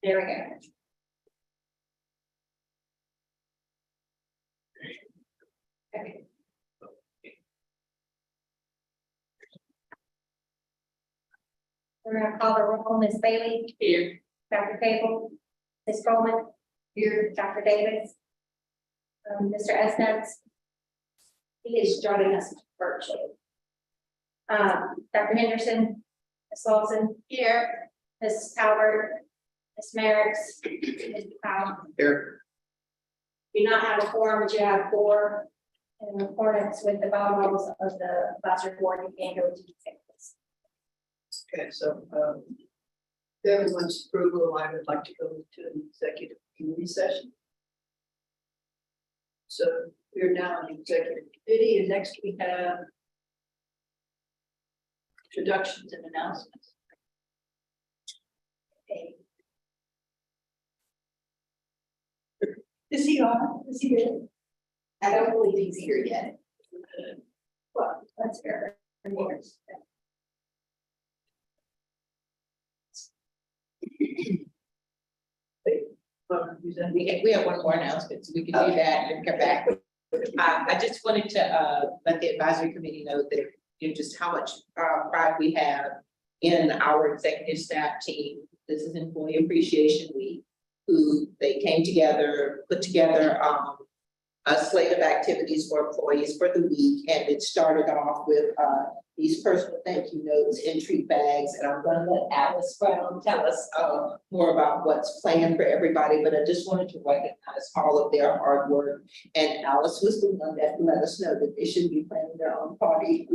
There we go. Okay. We're gonna call the roll. Ms. Bailey. Here. Dr. Cable. Ms. Coleman. Here. Dr. Davis. Mr. Esnetz. He is joining us virtually. Dr. Henderson. Ms. Lawson. Here. Ms. Albert. Ms. Merrick's. Mr. Powell. Here. Do not have a quorum, but you have 4 in accordance with the bylaws of the advisory board. You can go to the executives. Okay, so with everyone's approval, I would like to go to an executive committee session. So we're now on the executive committee, and next we have introductions and announcements. Okay. Is he on? Is he good? I don't believe he's here yet. Well, that's fair. We have one more announcement, so we can do that and come back. I just wanted to let the advisory committee know that, you know, just how much pride we have in our executive staff team. This is Employee Appreciation Week, who they came together, put together a slate of activities for employees for the week, and it started off with these personal thank you notes, entry bags, and I'm going to let Alice Brown tell us more about what's planned for everybody. But I just wanted to recognize all of their hard work, and Alice was the one that let us know that they should be planning their own party.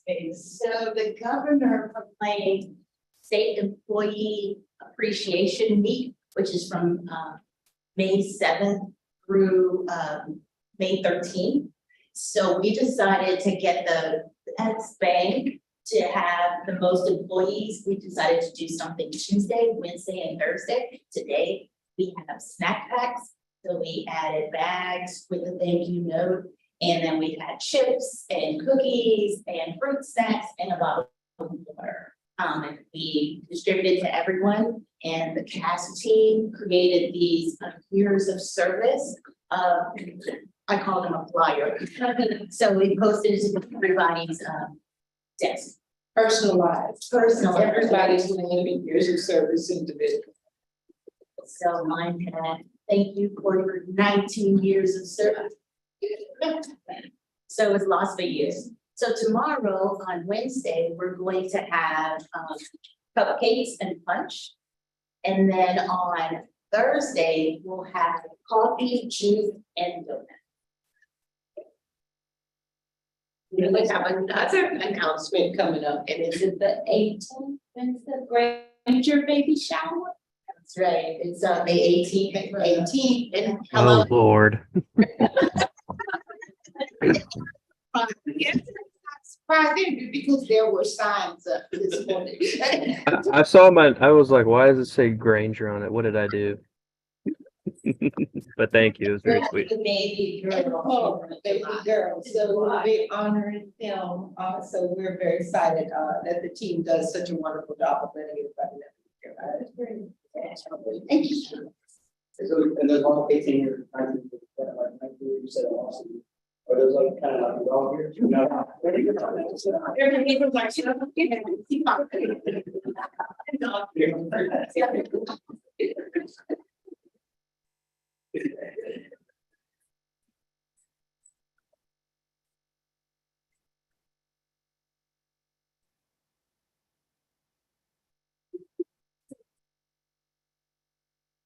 Okay, so the governor proclaimed State Employee Appreciation Week, which is from May 7th through May 13th. So we decided to get the best bang to have the most employees. We decided to do something Tuesday, Wednesday, and Thursday. Today, we have snack packs. So we added bags with a thank you note. And then we had chips and cookies and fruit snacks and a bottle of water. And we distributed to everyone, and the CAST team created these years of service. I call them a flyer. So we posted it to everybody's desk. Personalized. Everybody's living years of service individual. So mine had, thank you for your 19 years of service. So it's LOSFA years. So tomorrow on Wednesday, we're going to have cupcakes and punch. And then on Thursday, we'll have coffee, juice, and donut. We have another announcement coming up, and it's the 18th, it's the Granger baby shower. That's right. It's May 18th and 18th. And Oh, Lord. Surprising because there were signs up this morning. I saw I was like, why does it say Granger on it? What did I do? But thank you. It was very sweet. The baby girl. Oh, baby girl, so we'll be honoring them. So we're very excited that the team does such a wonderful job of letting everybody know. It's very thank you. And there's one location here, like you said, also. Or there's like kind of like all here.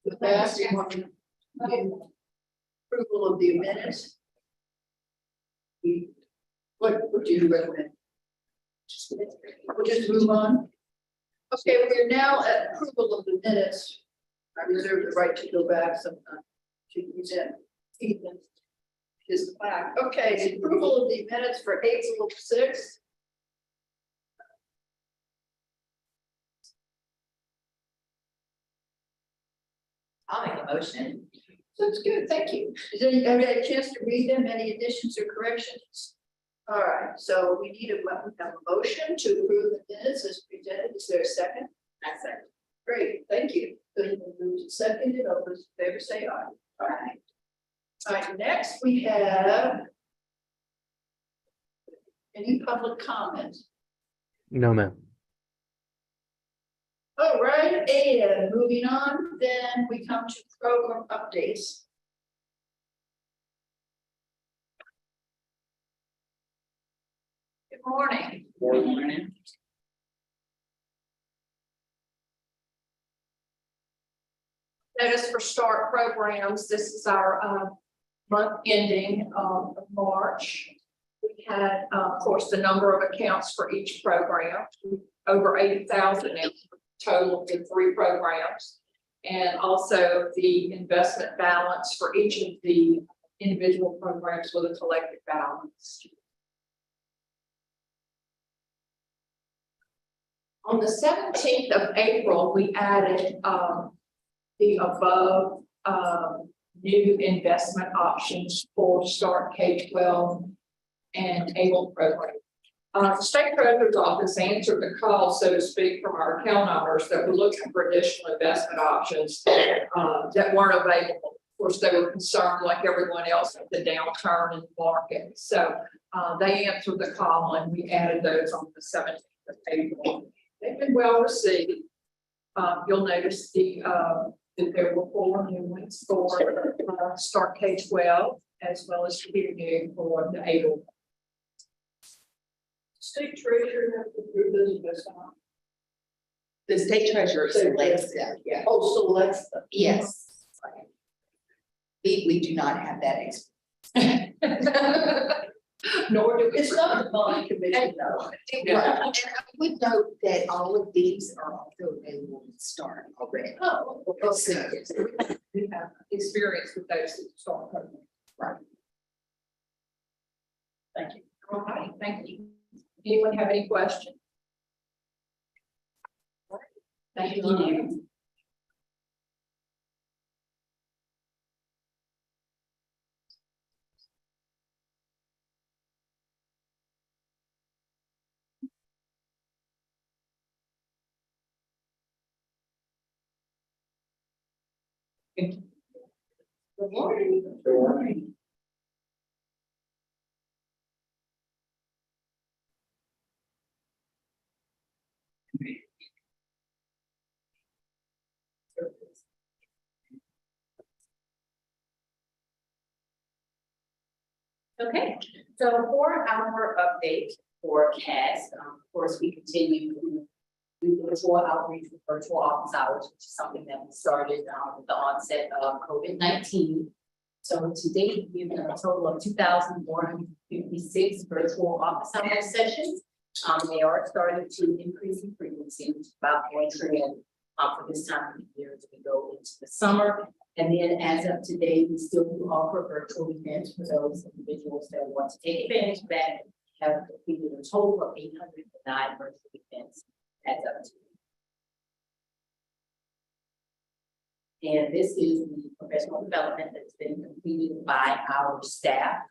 The last one, approval of the minutes. What do you recommend? We'll just move on. Okay, we are now at approval of the minutes. I reserve the right to go back sometime to present Ethan his plaque. Okay, approval of the minutes for April 6th. I'll make a motion. That's good, thank you. Have you had a chance to read them? Any additions or corrections? All right, so we need we have a motion to approve the minutes as presented. Is there a second? That's it. Great, thank you. Good, moved and seconded. All those in favor say aye. Aye. All right, next we have any public comment? No, ma'am. All right, and moving on, then we come to program updates. Good morning. Good morning. Notice for start programs, this is our month ending of March. We had, of course, the number of accounts for each program, over 80,000 now total of the 3 programs. And also the investment balance for each of the individual programs with a collective balance. On the 17th of April, we added the above new investment options for Start K-12 and ABLE program. The State Treasurer's Office answered the call, so to speak, from our account owners that were looking for additional investment options that weren't available. Of course, they were concerned, like everyone else, with the downturn in the market. So they answered the call, and we added those on the 17th of April. They've been well received. You'll notice that there were 4 new ones for Start K-12, as well as 2 new for the ABLE. State Treasurer has to approve those investment options. The state treasurer selects them, yeah. Oh, selects them. Yes. We do not have that experience. Nor do it's not a bond committee, though. And I would note that all of these are also available to start already. Oh, So, we have experience with those that start programs. right. Thank you. All right, thank you. Anyone have any questions? Thank you. Good morning. Good morning. Okay, so for our update forecast, of course, we continue to do virtual outreach with virtual office hours, which is something that we started with the onset of COVID-19. So to date, we've done a total of 2,456 virtual office hour sessions. They are starting to increase in frequency, which is about one trend for this time of the year as we go into the summer. And then as of today, we still do offer virtual events for those individuals that want to take advantage of that. We have completed a total of 809 virtual events as of today. And this is the professional development that's been completed by our staff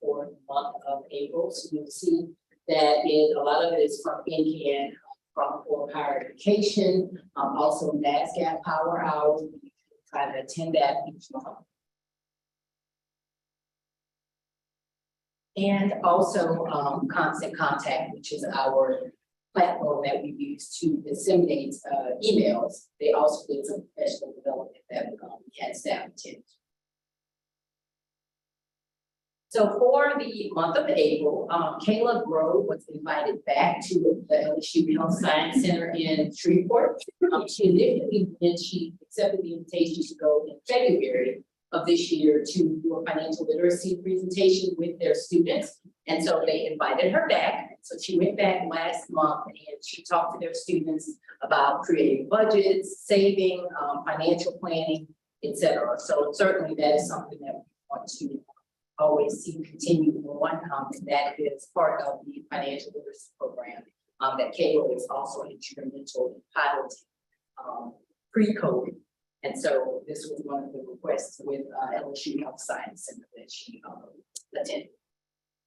for the month of April. So you'll see that a lot of it is from NCAN, from for higher education, also NASGAP Power Hours. We try to attend that each month. And also Constant Contact, which is our platform that we use to disseminate emails. They also did some professional development that we had staff attend. So for the month of April, Kayla Grove was invited back to the LSU Health Science Center in Shreveport. She accepted the invitation to go in February of this year to do a financial literacy presentation with their students. And so they invited her back. So she went back last month and she talked to their students about creating budgets, saving, financial planning, etc. So certainly that is something that we want to always see continue on, and that is part of the financial literacy program that Kayla is also instrumental in piloting pre-COVID. And so this was one of the requests with LSU Health Science Center that she attended.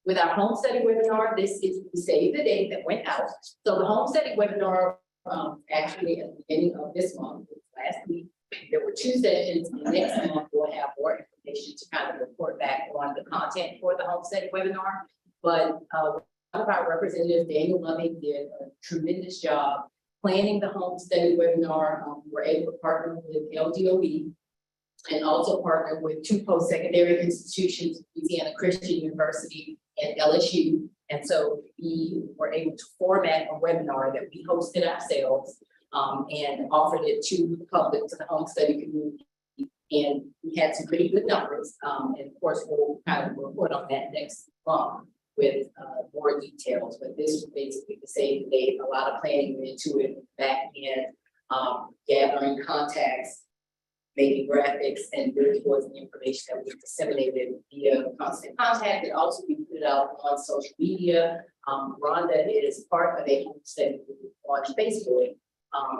With our home study webinar, this is, we saved the date that went out. So the home study webinar, actually at the beginning of this month, last week, there were 2 sessions. Next month, we'll have more information to kind of report back on the content for the home study webinar. But one of our representatives, Daniel Loving, did a tremendous job planning the home study webinar. We were able to partner with LDOE and also partner with 2 post-secondary institutions, Louisiana Christian University and LSU. And so we were able to format a webinar that we hosted ourselves and offered it to the public, to the home study community. And we had some pretty good numbers. And of course, we'll kind of report on that next month with more details. But this was basically to say they a lot of planning went into it back in gathering contacts, making graphics, and visuals and information that was disseminated via constant contact. And also we put it out on social media. Rhonda is part of a home study group on Facebook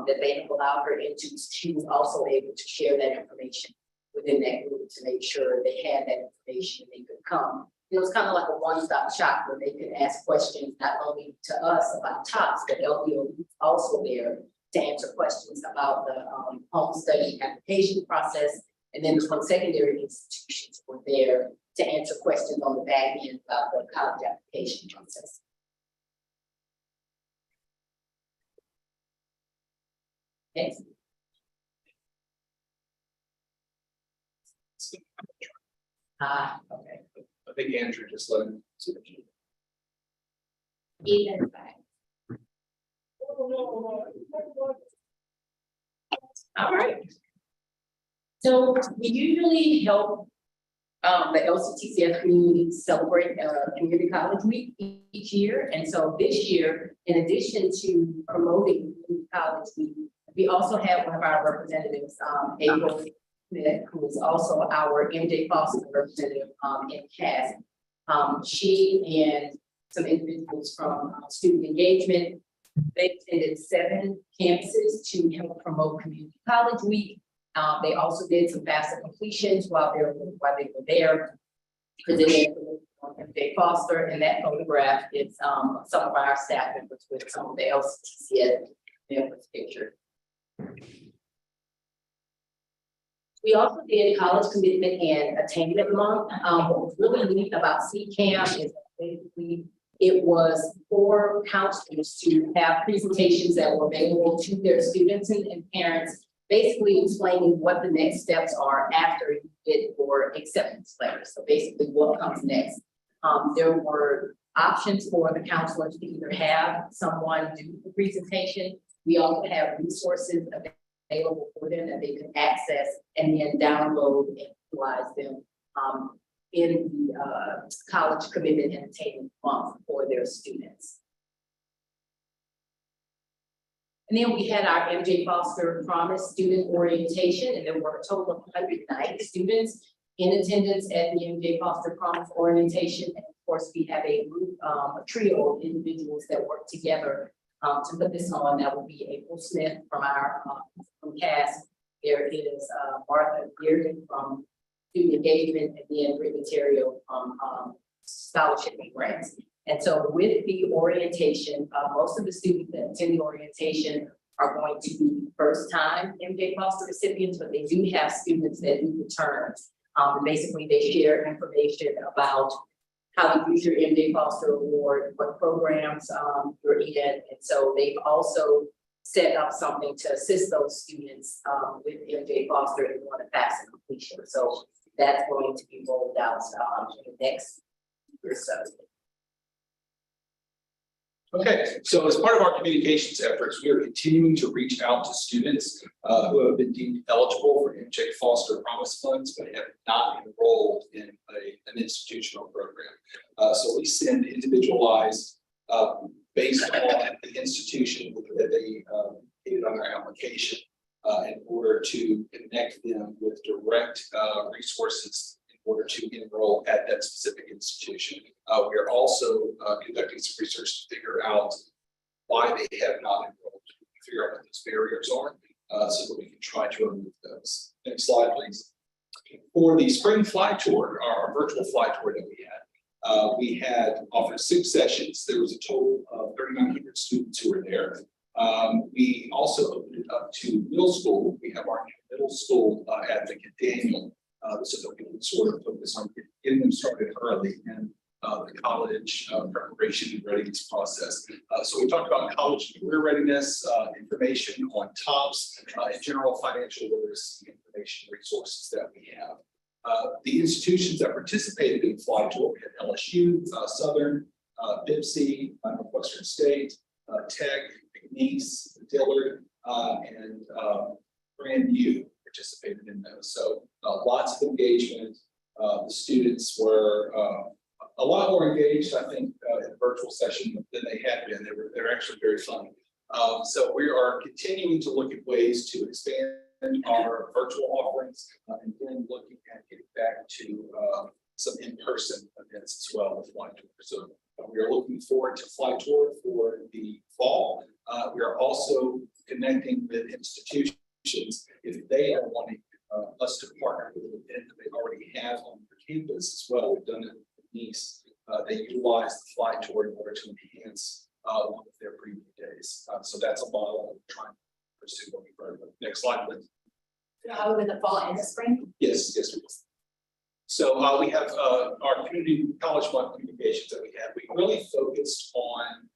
that they have allowed her into. She was also able to share that information within that group to make sure they had that information and they could come. It was kind of like a one-stop shop where they could ask questions not only to us about TOPS, but LBO was also there to answer questions about the home study application process. And then the post-secondary institutions were there to answer questions on the back end about the college application process. Next. Okay. I think Andrew just let him. Even back. All right. So we usually help the LCTCF community celebrate Community College Week each year. And so this year, in addition to promoting Community College Week, we also have one of our representatives, April Smith, who is also our MJ Foster representative in CAS. She and some individuals from student engagement, they attended 7 campuses to help promote Community College Week. They also did some FAFSA completions while they were there. Presenting on MJ Foster, and that photograph is some of our staff members with some of the LCTCF members pictured. We also did college commitment and attainment month. What was really neat about CCAM is basically it was for counselors to have presentations that were available to their students and parents, basically explaining what the next steps are after you get your acceptance letter. So basically what comes next. There were options for the counselors to either have someone do the presentation. We also have resources available for them that they can access and then download and utilize them in the college commitment and attainment month for their students. And then we had our MJ Foster Promise student orientation, and there were a total of 190 students in attendance at the MJ Foster Promise orientation. And of course, we have a group, a trio of individuals that work together to put this on. That will be April Smith from our from CAS. There is Martha Bearden from student engagement, and then Brittany Terrio from scholarship and grants. And so with the orientation, most of the students that attend the orientation are going to be first-time MJ Foster recipients, but they do have students that do return. Basically, they share information about how to use your MJ Foster Award, what programs you're in. And so they've also set up something to assist those students with MJ Foster and want to FAFSA completion. So that's going to be rolled out in the next year or so. Okay, so as part of our communications efforts, we are continuing to reach out to students who have been deemed eligible for MJ Foster Promise funds, but have not enrolled in an institutional program. So we send individualized based on the institution that they did on their application in order to connect them with direct resources in order to enroll at that specific institution. We are also conducting some research to figure out why they have not enrolled, figure out what those barriers are, so that we can try to remove those. Next slide, please. For the spring fly tour, our virtual fly tour that we had, We had offered 6 sessions. There was a total of 3,900 students who were there. We also opened it up to middle school. We have our middle school advocate, Daniel, so that we can sort of focus on getting them started early and the college preparation and readiness process. So we talked about college and career readiness, information on TOPS, and general financial literacy information resources that we have. The institutions that participated in Fly Tour, we had LSU, Southern, BIPC, Northwestern State, Tech, McNeese, Dillard, and Grandview participated in those. So lots of engagement. The students were a lot more engaged, I think, in the virtual session than they had been. They're actually very fun. So we are continuing to look at ways to expand our virtual offerings and then looking at getting back to some in-person events as well with Fly Tour. So we are looking forward to Fly Tour for the fall. We are also connecting with institutions if they are wanting us to partner with an event that they already have on their campus as well. We've done it with Nice. They utilize the Fly Tour in order to enhance one of their preview days. So that's a model that we're trying to pursue going further. Next slide, please. Over in the fall and the spring? Yes, yes, we will. So we have our community college month communications that we had. We really focused on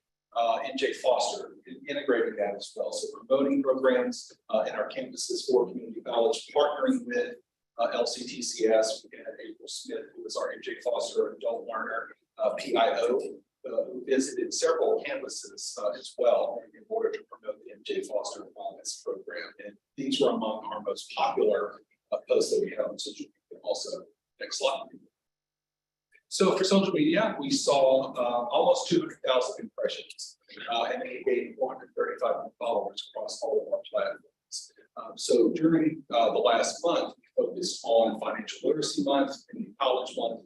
NJ Foster and integrating that as well. So promoting programs in our campuses for community college, partnering with LCTCS. We had April Smith, who was our NJ Foster adult learner, PIO, who visited several campuses as well in order to promote the NJ Foster Wellness program. And these were among our most popular posts that we have on social media also. Next slide. So for social media, we saw almost 200,000 impressions and they gained 435 followers across all of our platforms. So during the last month, we focused on Financial Literacy Month and College Month.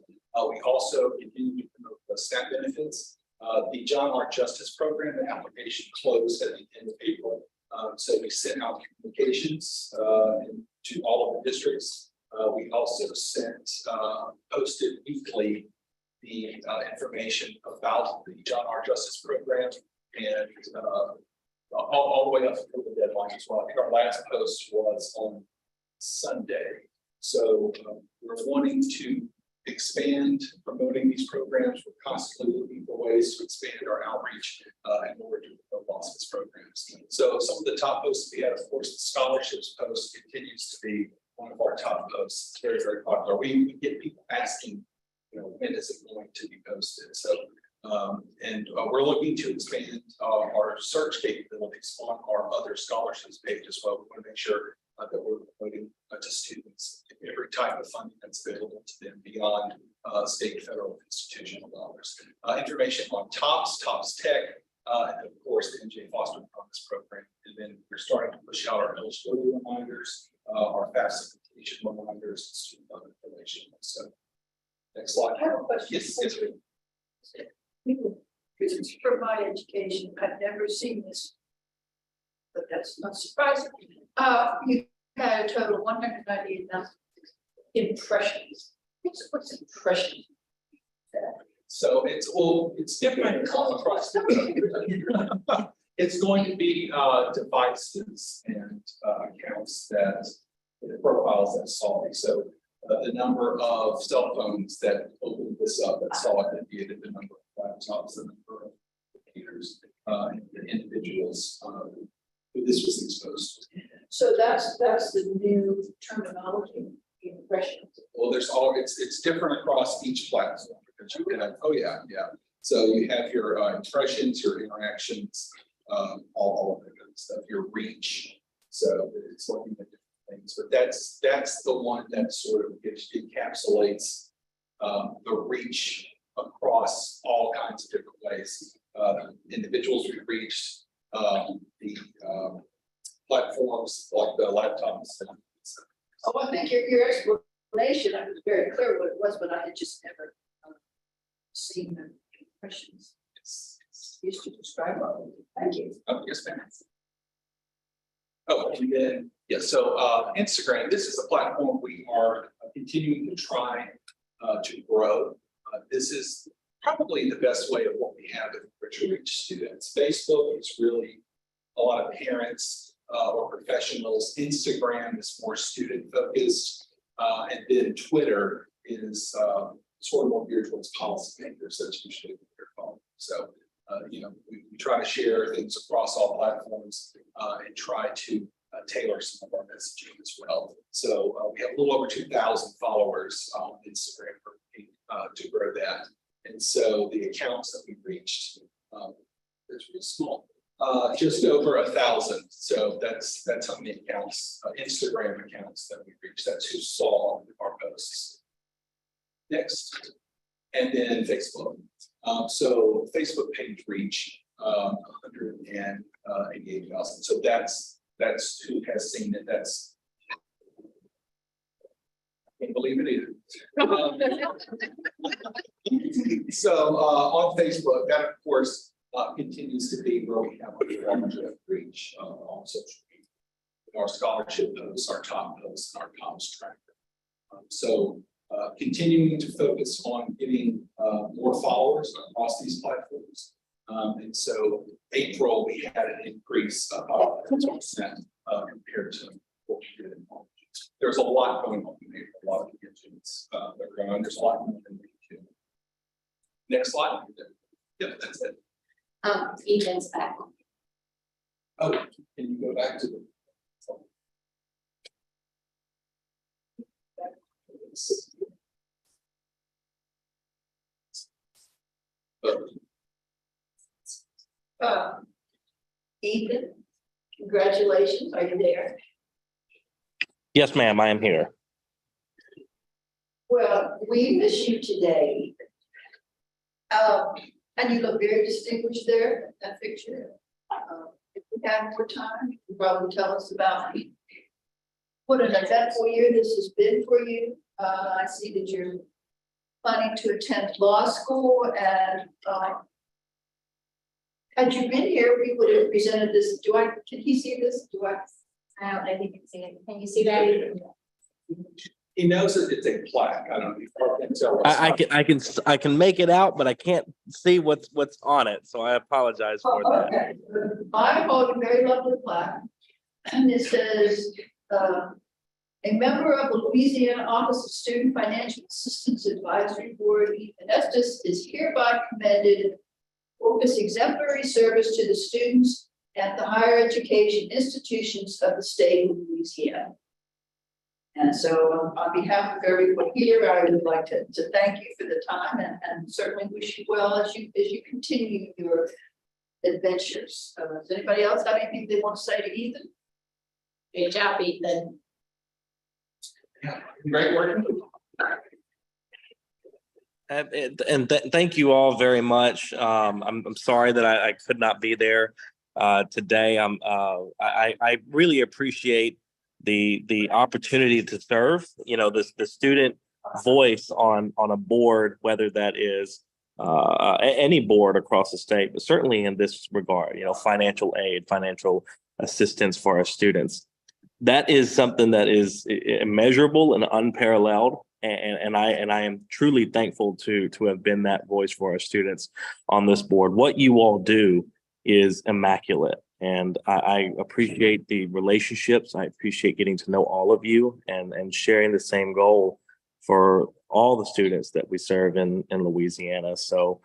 We also continued to promote the SNAP benefits. The John R. Justice Program, the application closed at the end of April. So we sent out communications to all of the districts. We also posted weekly the information about the John R. Justice Program and all the way up to the deadline as well. I think our last post was on Sunday. So we're wanting to expand promoting these programs. We're constantly looking for ways to expand our outreach in order to promote LOSFA programs. So some of the top posts we had, of course, the scholarships post continues to be one of our top posts. It's very, very popular. We get people asking, when is it going to be posted? So, we're looking to expand our search capabilities on our other scholarships page as well. We want to make sure that we're promoting to students every type of funding that's available to them beyond state and federal institutional dollars. Information on TOPS Tech, and of course the NJ Foster Promise Program. And then we're starting to push out our eligibility reminders, our FAFSA completion reminders, and student loan information. So next slide. I have a question. Yes. Because it's for my education, I've never seen this, but that's not surprising. You had a total of 198,000 impressions. What's impression? So it's different across. It's going to be devices and accounts that profiles that saw it. So the number of cell phones that opened this up that saw it, the number of laptops, the number of computers, and the individuals who this was exposed to. So that's the new terminology, impressions. Well, it's different across each platform because you have, So you have your impressions, your interactions, all of that kind of stuff, your reach. So it's looking at different things, but that's the one that sort of encapsulates the reach across all kinds of different ways. Individuals we reached, the platforms like the laptops. Oh, I think your explanation, I was very clear what it was, but I had just never seen the impressions. Used to describe all of it. Thank you. Oh, yes, ma'am. Oh, and then, so Instagram, this is a platform we are continuing to try to grow. This is probably the best way of what we have to reach students. Facebook is really a lot of parents or professionals. Instagram is more student focused. And then Twitter is sort of more geared towards policymakers. That's usually what they're called. So, we try to share things across all platforms and try to tailor some of our messaging as well. So we have a little over 2,000 followers on Instagram to grow that. And so the accounts that we reached, it's really small, just over 1,000. So that's how many accounts, Instagram accounts that we reached. That's who saw our posts. Next, and then Facebook. So Facebook page reach 188,000. So that's who has seen it. That's, I can't believe it either. So on Facebook, that of course continues to be where we have our reach on social media. Our scholarship posts, our top posts, and our comms tracker. Continuing to focus on getting more followers across these platforms. And so April, we had an increase of 10% compared to what we did in March. There's a lot going on in April, a lot of engines that are going on. There's a lot more than we do. Next slide. Yep, that's it. Ethan's back. Oh, can you go back to the Ethan, congratulations. Are you there? Yes, ma'am, I am here. Well, we miss you today. And you look very distinguished there, in that picture. If we had more time, you could probably tell us about what an eventful year this has been for you. I see that you're planning to attend law school, and had you been here, we would have presented this. Can he see this? I don't know if you can see it. Can you see that? He knows that it's a plaque. I don't know if you can tell. what's on it. I can make it out, but I can't see what's on it, so I apologize for that. Okay, I hold a very lovely plaque, and it says, a member of the Louisiana Office of Student Financial Assistance Advisory Board, Ethan Estes, is hereby commended for his exemplary service to the students at the higher education institutions of the state of Louisiana. And so on behalf of everyone here, I would like to thank you for the time and certainly wish you well as you continue your adventures. Does anybody else have anything they want to say to Ethan? Good job, Ethan. Great work. Thank you all very much. I'm sorry that I could not be there today. I really appreciate the opportunity to serve. The student voice on a board, whether that is any board across the state, but certainly in this regard, financial aid, financial assistance for our students. That is something that is immeasurable and unparalleled. And I am truly thankful to have been that voice for our students on this board. What you all do is immaculate. And I appreciate the relationships. I appreciate getting to know all of you and sharing the same goal for all the students that we serve in Louisiana. So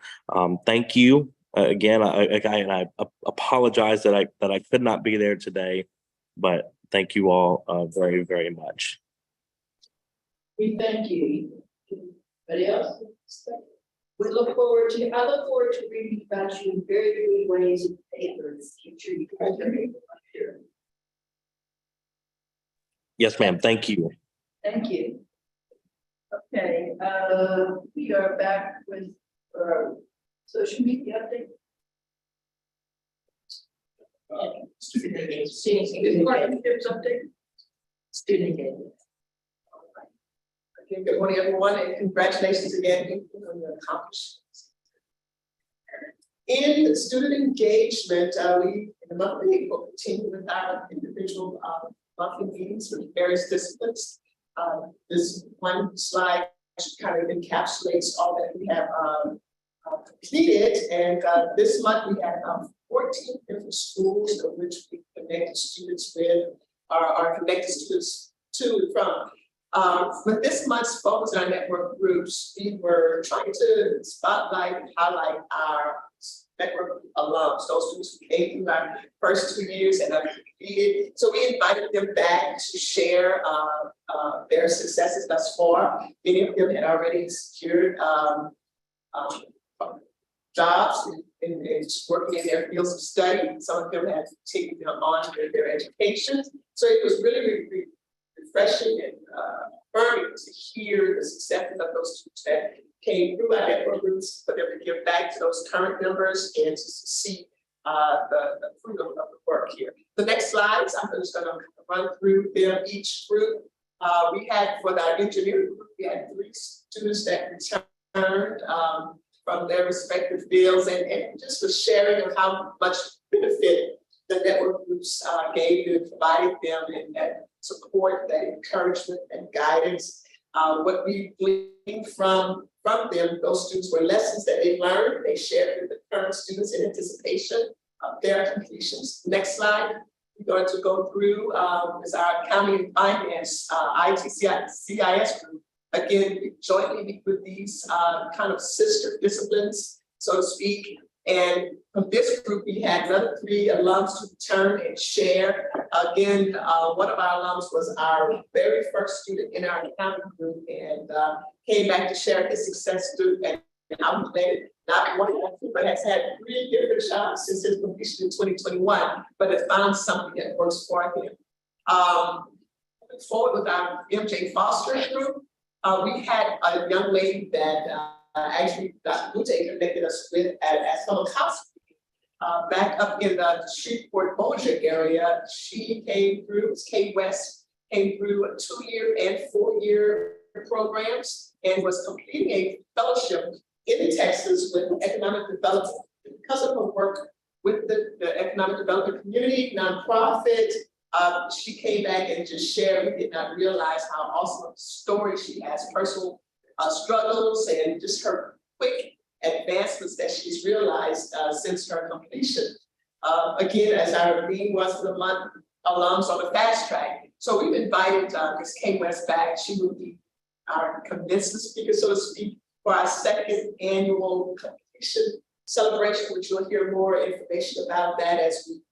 thank you again. I apologize that I could not be there today, but thank you all very, very much. We thank you. Anybody else? I look forward to reading about you in very good ways in paper in the future. You guys are able to hear. Yes, ma'am. Thank you. Thank you. Okay, we are back with social media update. Student Partnerships update. Student engagement. Okay, good morning, everyone, and congratulations again on your accomplishments. In student engagement, we in the month of April continue with our individual monthly meetings with various disciplines. This one slide kind of encapsulates all that we have completed. And this month we had 14 different schools of which we connected students with, are connected students to and from. With this month's focus on network groups, we were trying to spotlight and highlight our network alums, those students who came through our first 2 years and have completed. So we invited them back to share their successes thus far. Many of them had already secured jobs and working in their fields of study. Some of them had taken them on with their education. So it was really refreshing and affirming to hear the successes of those students that came through our network groups, for them to give back to those current members and to see the fruit of the work here. The next slides, I'm just going to run through them each group. We had for our engineering group, we had 3 students that returned from their respective fields and just was sharing of how much benefit the network groups gave and provided them, and that support, that encouragement and guidance. What we gleaned from them, those students, were lessons that they learned. They shared with the current students in anticipation of their completions. Next slide. We're going to go through is our accounting and finance ITCIS group. Again, we jointly meet with these kind of sister disciplines, so to speak. And from this group, we had another 3 alums to return and share. Again, one of our alums was our very first student in our accounting group and came back to share his success through and outdated, not one of them, but has had 3 different jobs since his completion in 2021, but has found something that works for him. Moving forward with our MJ Foster group, we had a young lady that actually Dr. Butte connected us with at public house. Back up in the Shreveport Bossier area, she came through, K West, came through a 2-year and 4-year programs and was completing a fellowship in Texas with economic development. Because of her work with the economic development community, nonprofit, she came back and just shared. We did not realize how awesome a story she has, personal struggles, and just her quick advancements that she's realized since her completion. Again, as our theme was for the month, alums on the fast track. So we've invited Ms. K West back. She will be our commencement speaker, so to speak, for our 2nd annual completion celebration, which you'll hear more information about that as we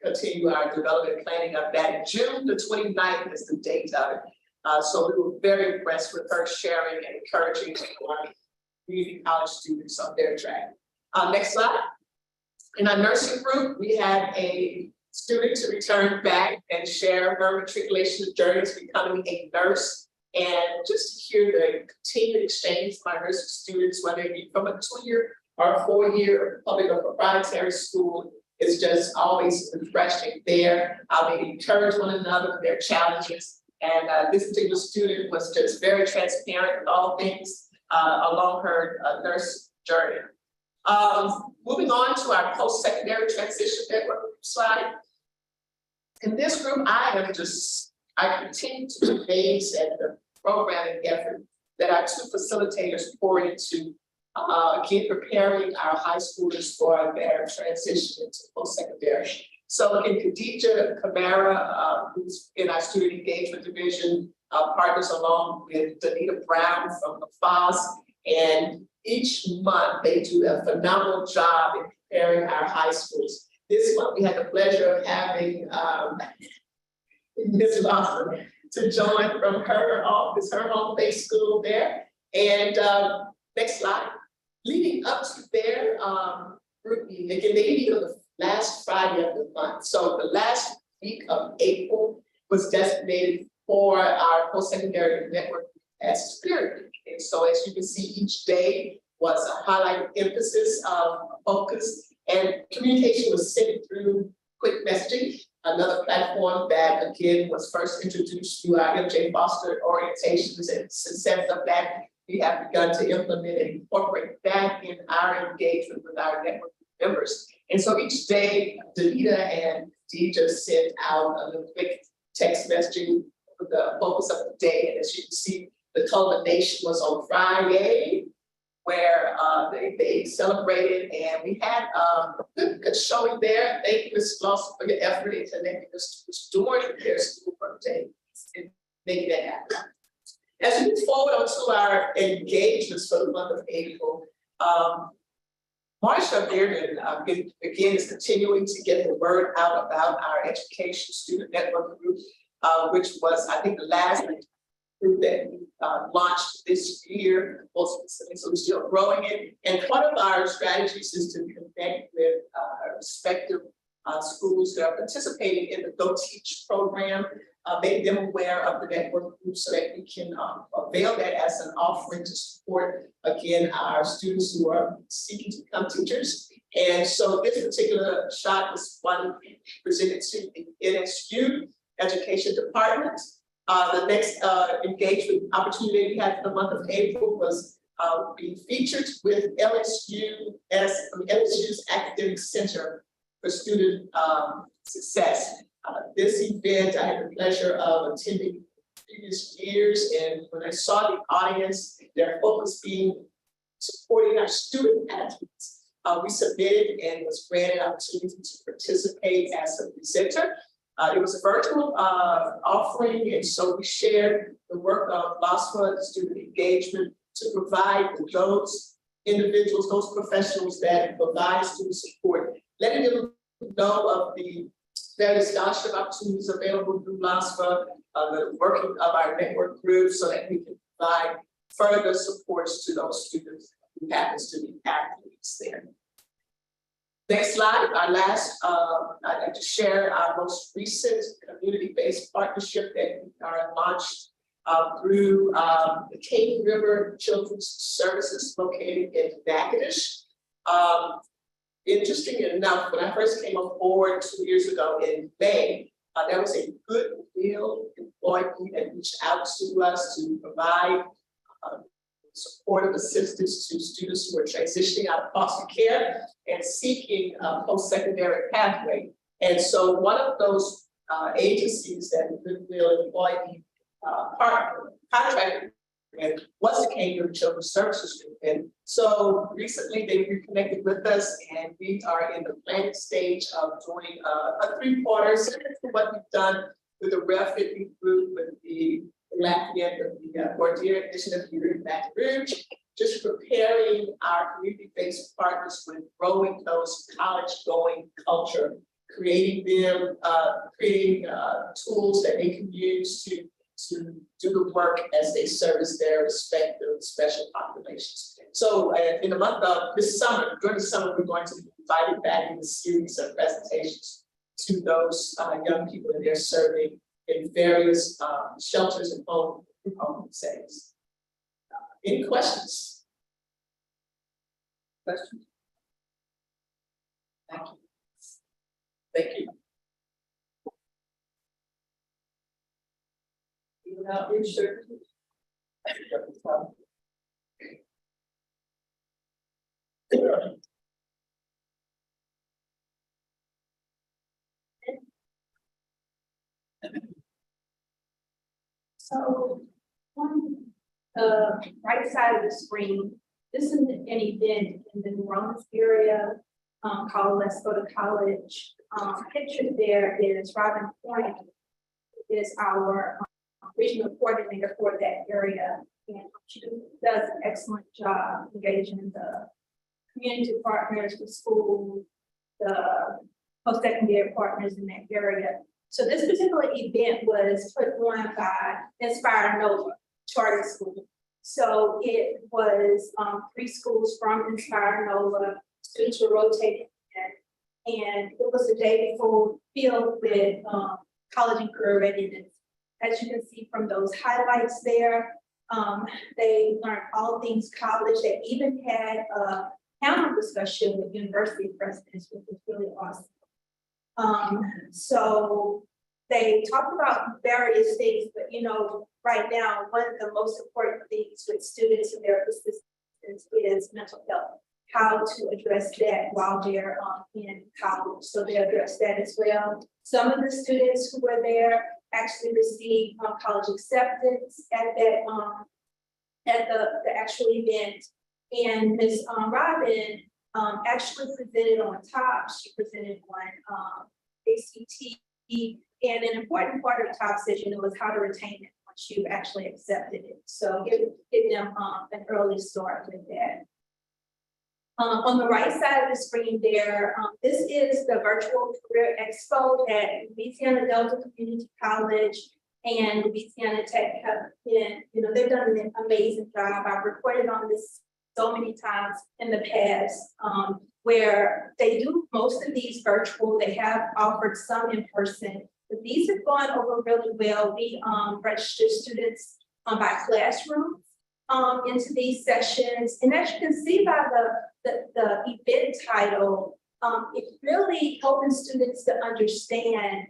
continue our development planning of that. June the 29th is the date of it. So we were very impressed with her sharing and encouraging our community college students on their track. Next slide. In our nursing group, we had a student to return back and share her matriculation journey to becoming a nurse, and just to hear the continued exchange by nursing students, whether it be from a 2-year or a 4-year public or proprietary school, is just always refreshing there. How they encourage one another with their challenges. And this particular student was just very transparent with all things along her nurse journey. Moving on to our post-secondary transition network slide. In this group, I continue to be amazed at the programming effort that our 2 facilitators poured into again, preparing our high schoolers for their transition into post-secondary. So in Khadija Camara, who's in our student engagement division, partners along with Danita Brown from the FOS, and each month they do a phenomenal job in preparing our high schools. This month we had the pleasure of having Ms. Lawson to join from her office, her home-based school there. And next slide. Leading up to their group meeting, again, they meet on the last Friday of the month. So the last week of April was designated for our post-secondary network as spirit week. And so as you can see, each day was a highlighted emphasis of focus, and communication was sent through quick messaging, another platform that again was first introduced through our MJ Foster orientations, and success of that we have begun to implement and incorporate that in our engagement with our network members. And so each day, Danita and Dee just sent out a little quick text messaging with the focus of the day. And as you can see, The culmination was on Friday, where they celebrated, and we had a good showing there. Thank you, Ms. Lawson, for your effort in connecting the students during their school birthday and making that happen. As we move forward onto our engagements for the month of April, Marsha Bearden, again, is continuing to get the word out about our education student network group, which was, I think, the last group that we launched this year, so we're still growing it. And one of our strategies is to connect with our respective schools that are participating in the Go Teach program, make them aware of the network group so that we can avail that as an offering to support, again, our students who are seeking to become teachers. And so this particular shot was one presented to the NSU Education Department. The next engagement opportunity we had for the month of April was being featured with LSU's Academic Center for Student Success. This event, I had the pleasure of attending previous years, and when I saw the audience, their focus being supporting our student athletes, we submitted and was granted opportunity to participate as a presenter. It was a virtual offering, and so we shared the work of LOSFA, student engagement, to provide those individuals, those professionals that provide student support, letting them know of the various scholarship opportunities available through LOSFA, the working of our network group, so that we can provide further supports to those students who happens to be athletes there. Next slide, our last, I'd like to share our most recent community-based partnership that we are launched through the Cape River Children's Services located in Natchitoches. Interesting enough, when I first came on board 2 years ago in May, there was a goodwill employee that reached out to us to provide supportive assistance to students who are transitioning out of foster care and seeking a post-secondary pathway. And so one of those agencies that the goodwill employee contracted with was the Cape River Children's Services Group. And so recently they reconnected with us, and we are in the planning stage of doing a 3-quarter similar to what we've done with the Rel 50 group, with the Lafayette, of the Gordier Initiative here in Baton Rouge, just preparing our community-based partners with growing those college-going culture, creating them, creating tools that they can use to do the work as they service their respective special populations. So in the month of this summer, during the summer, we're going to be invited back in a series of presentations to those young people that they're serving in various shelters and home settings. Any questions? Questions? Thank you. Thank you. Without research. So on the right side of the screen, this is an event in the New Orleans area called Let's Go to College. Pictured there is Robin Point, who is our regional coordinator for that area. And she does an excellent job engaging the community partners, the school, the post-secondary partners in that area. So this particular event was put on by Inspire Nova Charter School. So it was 3 schools from Inspire Nova. Students were rotating in, and it was a day filled with college and career readiness. As you can see from those highlights there, they learned all things college. They even had a panel discussion with university presidents, which was really awesome. So they talked about various things, but right now, one of the most important things with students and their assistants is mental health, how to address that while they're in college. So they address that as well. Some of the students who were there actually received college acceptance at that at the actual event. And Ms. Robin actually presented on top. She presented on ACT, and an important part of the top session was how to retain it once you've actually accepted it. So give them an early start with that. On the right side of the screen there, this is the virtual career expo at Louisiana Delta Community College and Louisiana Tech have been, they've done an amazing job. I've reported on this so many times in the past, where they do most of these virtual. They have offered some in person, but these have gone over really well. We register students by classroom into these sessions, and as you can see by the event title, it's really helping students to understand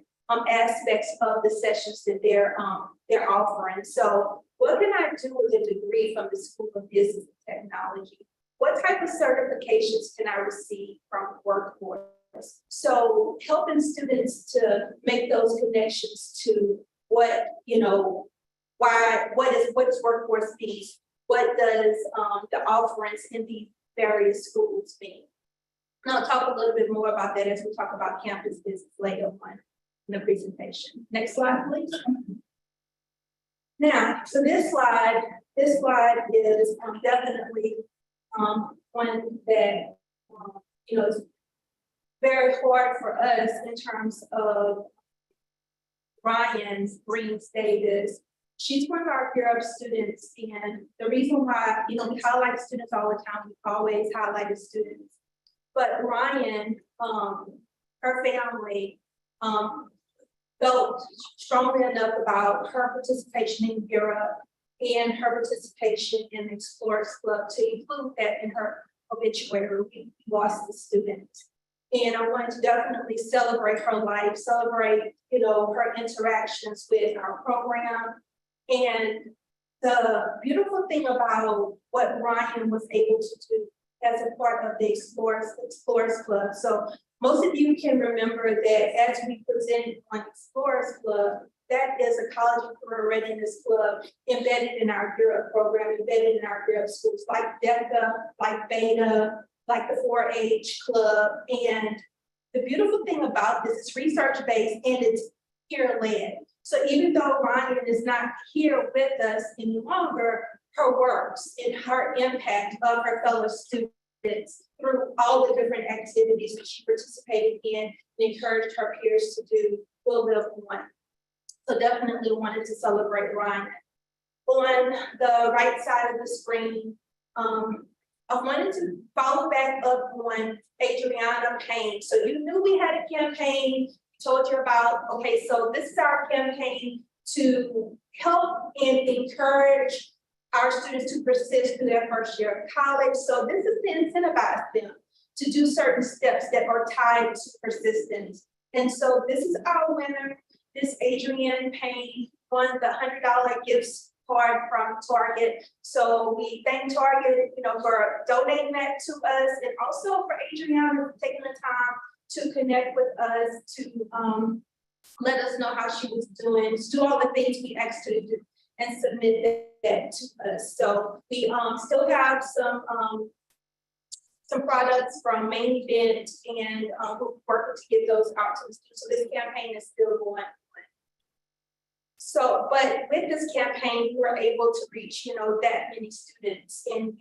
aspects of the sessions that they're offering. So what can I do with a degree from the School of Business and Technology? What type of certifications can I receive from workforce? So helping students to make those connections to what, what is workforce means? What does the offerings in these various schools mean? And I'll talk a little bit more about that as we talk about campus business later on in the presentation. Next slide, please. Now, so this slide is definitely one that is very hard for us in terms of Ryan's Green's Davis. She's one of our Europe students, and the reason why, we highlight students all the time, we always highlight the students. But Ryan, her family, felt strongly enough about her participation in Europe and her participation in the Explorers Club to include that in her obituary. We lost the student. And I wanted to definitely celebrate her life, celebrate, her interactions with our program. And the beautiful thing about what Ryan was able to do as a part of the Explorers Club. So most of you can remember that as we presented on Explorers Club, that is a college and career readiness club embedded in our Europe program, embedded in our Europe schools, like DECA, like Beta, like the 4-H club. And the beautiful thing about this is research-based and it's peer-led. So even though Ryan is not here with us any longer, her works and her impact of her fellow students through all the different activities that she participated in and encouraged her peers to do will live on. So definitely wanted to celebrate Ryan. On the right side of the screen, I wanted to follow back up on Adriana Payne. So you knew we had a campaign, told you about, okay, so this is our campaign to help and encourage our students to persist through their first year of college. So this is to incentivize them to do certain steps that are tied to persistence. And so this is our winner, this Adrienne Payne won the $100 gift card from Target. So we thank Target, for donating that to us, and also for Adrienne for taking the time to connect with us, to let us know how she was doing, to do all the things we asked her to do, and submit that to us. So we still have some products from Main Event, and we're working to get those out to the students. So this campaign is still going on. So, but with this campaign, we're able to reach, that many students, and,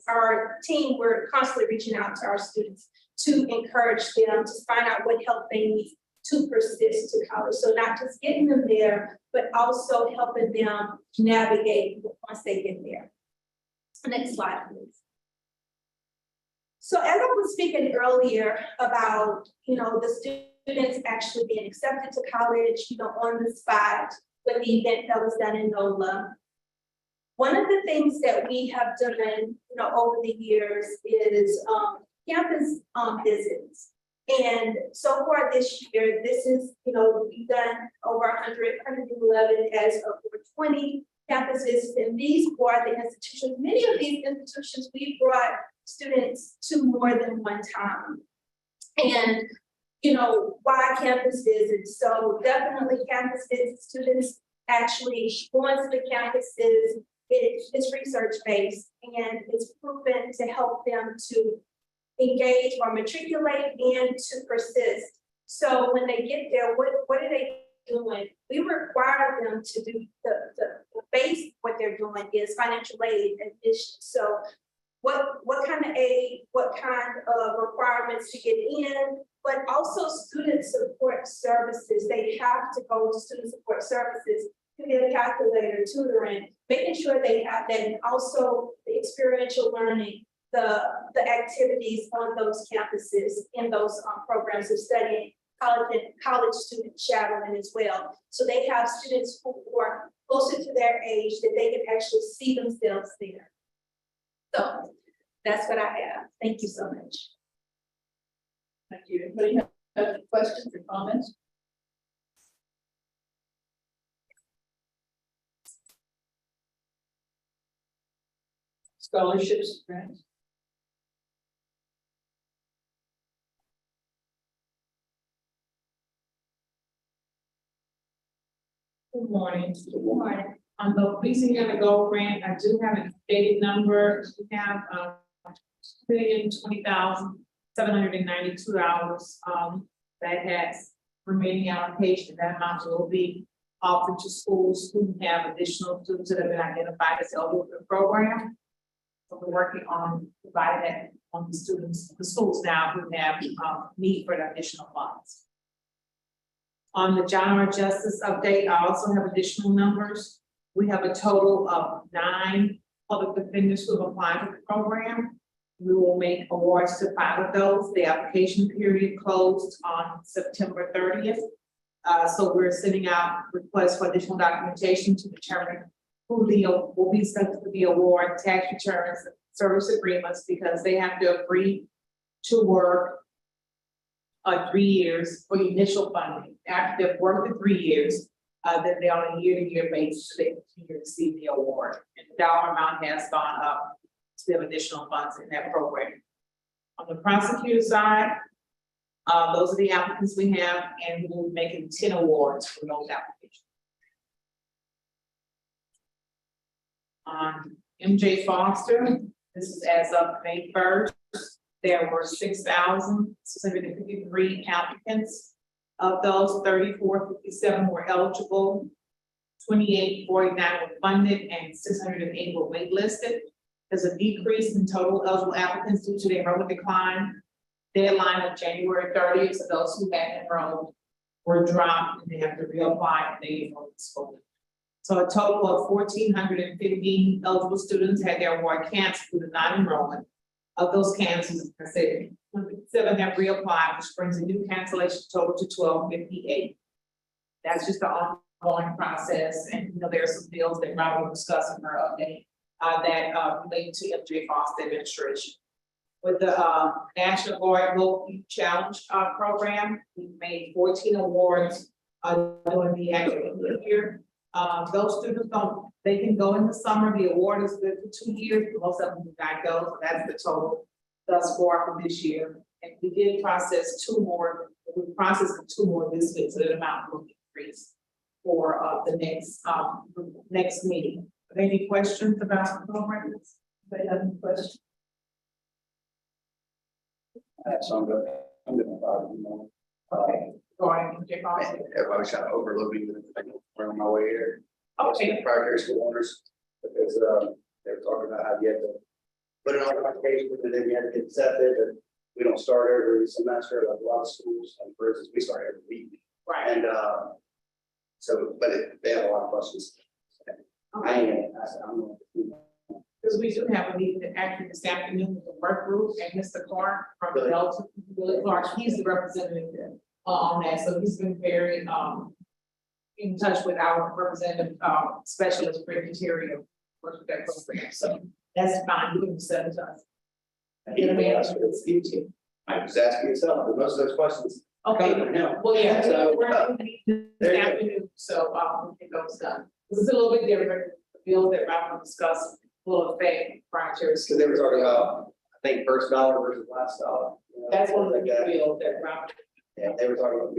our team, we're constantly reaching out to our students to encourage them to find out what help they need to persist to college. So not just getting them there, but also helping them navigate once they get there. Next slide, please. So as I was speaking earlier about, the students actually being accepted to college, on the spot with the event that was done in NOLA. One of the things that we have done, over the years is campus visits. And so far this year, this is, we've done over 111 as of 20 campus visits. And these are the institutions, many of these institutions, we brought students to more than one time. And why campus visits? So definitely campus visits, students actually going to the campuses, It's research-based and it's proven to help them to engage or matriculate and to persist. So when they get there, what are they doing? We require them to do the base, what they're doing is financial aid admission. So what kind of aid, what kind of requirements to get in, but also student support services. They have to go to student support services to get a calculator, tutoring, making sure they have that, and also the experiential learning, the activities on those campuses in those programs of studying, college student shadowing as well. So they have students who are closer to their age that they can actually see themselves there. So that's what I have. Thank you so much. Thank you. Anybody have any questions or comments? Scholarships, grants? Good morning. Good morning. On the Louisiana Gold Grant, I do have an updated number. We have $1,020,792 that has remaining allocation. That amount will be offered to schools who have additional students that have been identified as eligible for the program. So we're working on providing that on the schools now who have need for the additional funds. On the General Justice update, I also have additional numbers. We have a total of 9 public defenders who have applied for the program. We will make awards to 5 of those. The application period closed on September 30th. So we're sending out requests for additional documentation to determine who will be sent to the award, tax returns, service agreements, because they have to agree to work 3 years for the initial funding. After they've worked for 3 years, then they're on a year-to-year basis, so they continue to receive the award. And the dollar amount has gone up to have additional funds in that program. On the prosecutor side, those are the applicants we have, and we'll be making 10 awards for those applications. On MJ Foster, this is as of May 1st. There were 6,653 applicants. Of those, 3,457 were eligible, 2,849 were funded, and 608 were waitlisted. There's a decrease in total eligible applicants due to the enrollment decline. Deadline of January 30th, so those who had enrolled were dropped and they have to reapply if they enrolled in school. So a total of 1,415 eligible students had their award canceled due to non-enrollment. Of those cancels, I said 7 have reapplied, which brings a new cancellation total to 1,258. That's just the ongoing process, and there are some bills that Robert will discuss in her update that relate to MJ Foster administration. With the National Guard Local Youth Challenge program, we made 14 awards during the academic year. Those students they can go in the summer. The award is good for 2 years. Most of them do not go, so that's the total thus far for this year. And we did process 2 more. We processed 2 more this week, so that amount will increase for the next meeting. Any questions about the programs? Anybody have any questions? So I'm good. Okay. Going to Everybody's kind of overloading the thing on my way here. Okay. Prior school owners, because they were talking about how you had to put it on application and then you had to get accepted, and we don't start every semester like a lot of schools. And for instance, we start every week. Right. And they have a lot of questions. I said, I'm going to. Because we do have a meeting actually this afternoon with the work group and Mr. Clark from Delta, Billy Clark, he's the representative on that. So he's been very in touch with our representative specialist for criteria work with that program. So that's fine, you can send it to us. I was asking yourself, but most of those questions. Okay, No. well, yeah, So, we're going to meet this afternoon, so it goes done. This is a little bit different, the bill that Robert discussed will affect criteria. So they were talking about, I think, first dollar versus last dollar. That's one of the that. bills that Robert. Yeah, they were talking about,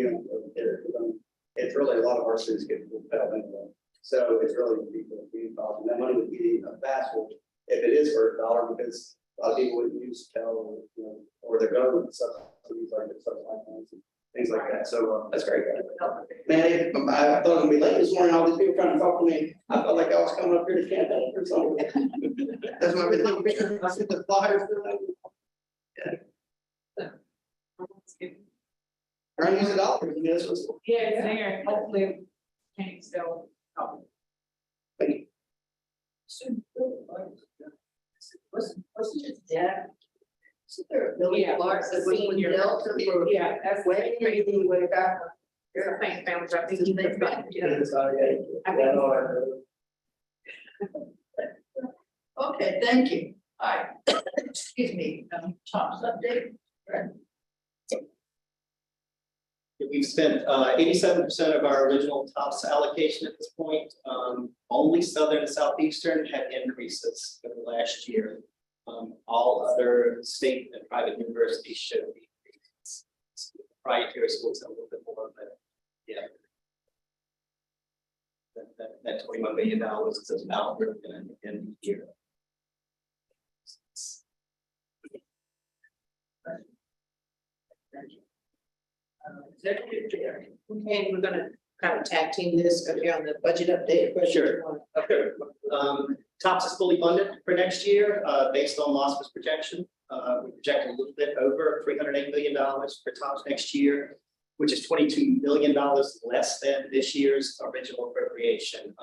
it's really a lot of our students get fed anyway. So it's really being involved, and that money would be available if it is for a dollar, because a lot of people wouldn't use Tel, you know, or their government subsidies like the subsidies and things like that. So that's very good. Man, I thought it would be late this morning. All these people trying to talk to me. I felt like I was coming up here to campaign or something. That's why I've been looking. I see the flyers. Trying to use the dollars. I mean, this was. Yeah, it's there, hopefully, can still help. Wasn't it debt? Isn't there a million Yeah, dollars that was senior. dealt for? Yeah, that's Way back. the same families, I think you think about, Okay, thank you. All right. Excuse me, Tom's update. We've spent 87% of our original TOPS allocation at this point. Only Southern and Southeastern had increases over the last year. All other state and private universities showed decreases. Proprietary schools have a little bit more, but yeah. That $21 million is about where we're going to end the year. Executive Chair. Okay, we're gonna kind of tag team this up here on the budget update. Sure. Okay. TOPS is fully funded for next year, based on LOSFA's projection. We project a little bit over $308 million for TOPS next year, which is $22 million less than this year's original appropriation.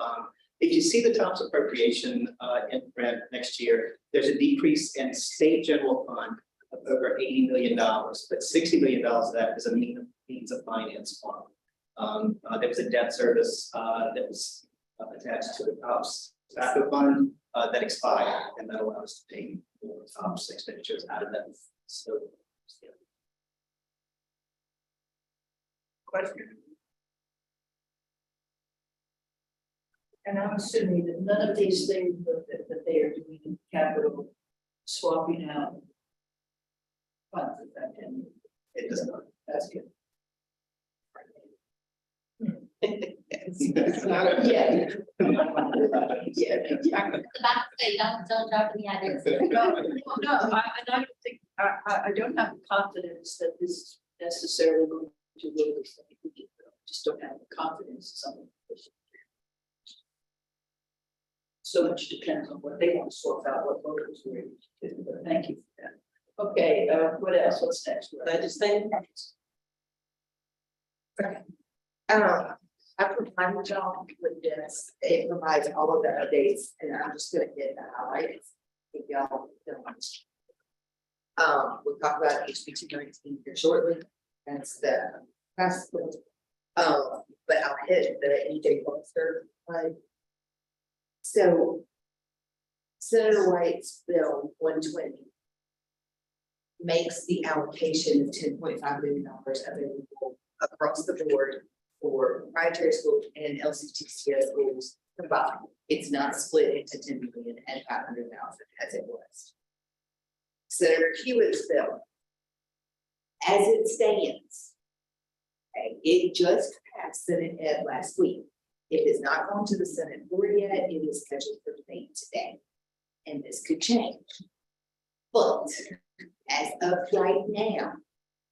If you see the TOPS appropriation in red next year, there's a decrease in state general fund of over $80 million, but $60 million of that is a means of finance fund. There was a debt service that was attached to the TOPS tobacco fund that expired, and that allows us to pay more TOPS expenditures out of that. So, yeah. Question. And I'm assuming that none of these things that they are doing in capital, swapping out funds of that, and It does not. that's good. Yeah. About to say, don't drop any ideas. No, I don't think, I don't have confidence that this is necessarily going to really, just don't have the confidence in some of it. So much depends on what they want to sort out, what voters are ready to do, but thank you for that. Okay, what else? What's next? Legislative. I provided y'all with this, it provides all of the updates, and I'm just gonna hit the highlights. If y'all don't. We'll talk about HB 219 here shortly, that's the hospital. But I'll hit the EJ Foster slide. So Senator White's bill 120 makes the allocation of $10.5 million available across the board for proprietary schools and LCTCS schools combined. It's not split into 10 million and 500,000 as it was. Senator Hewitt's bill, as it stands, okay, it just passed Senate Ed last week. It has not gone to the Senate floor yet. It is scheduled for debate today, and this could change. But as of right now,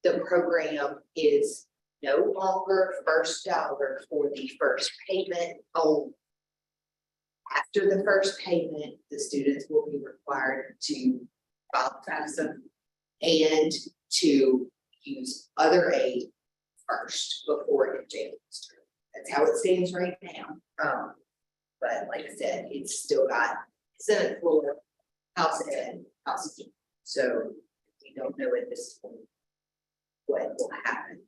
the program is no longer first dollar for the first payment only. After the first payment, the students will be required to file FAFSA and to use other aid first before MJ. That's how it stands right now. But like I said, it's still got Senate floor, House Ed, House D. So we don't know at this point what will happen.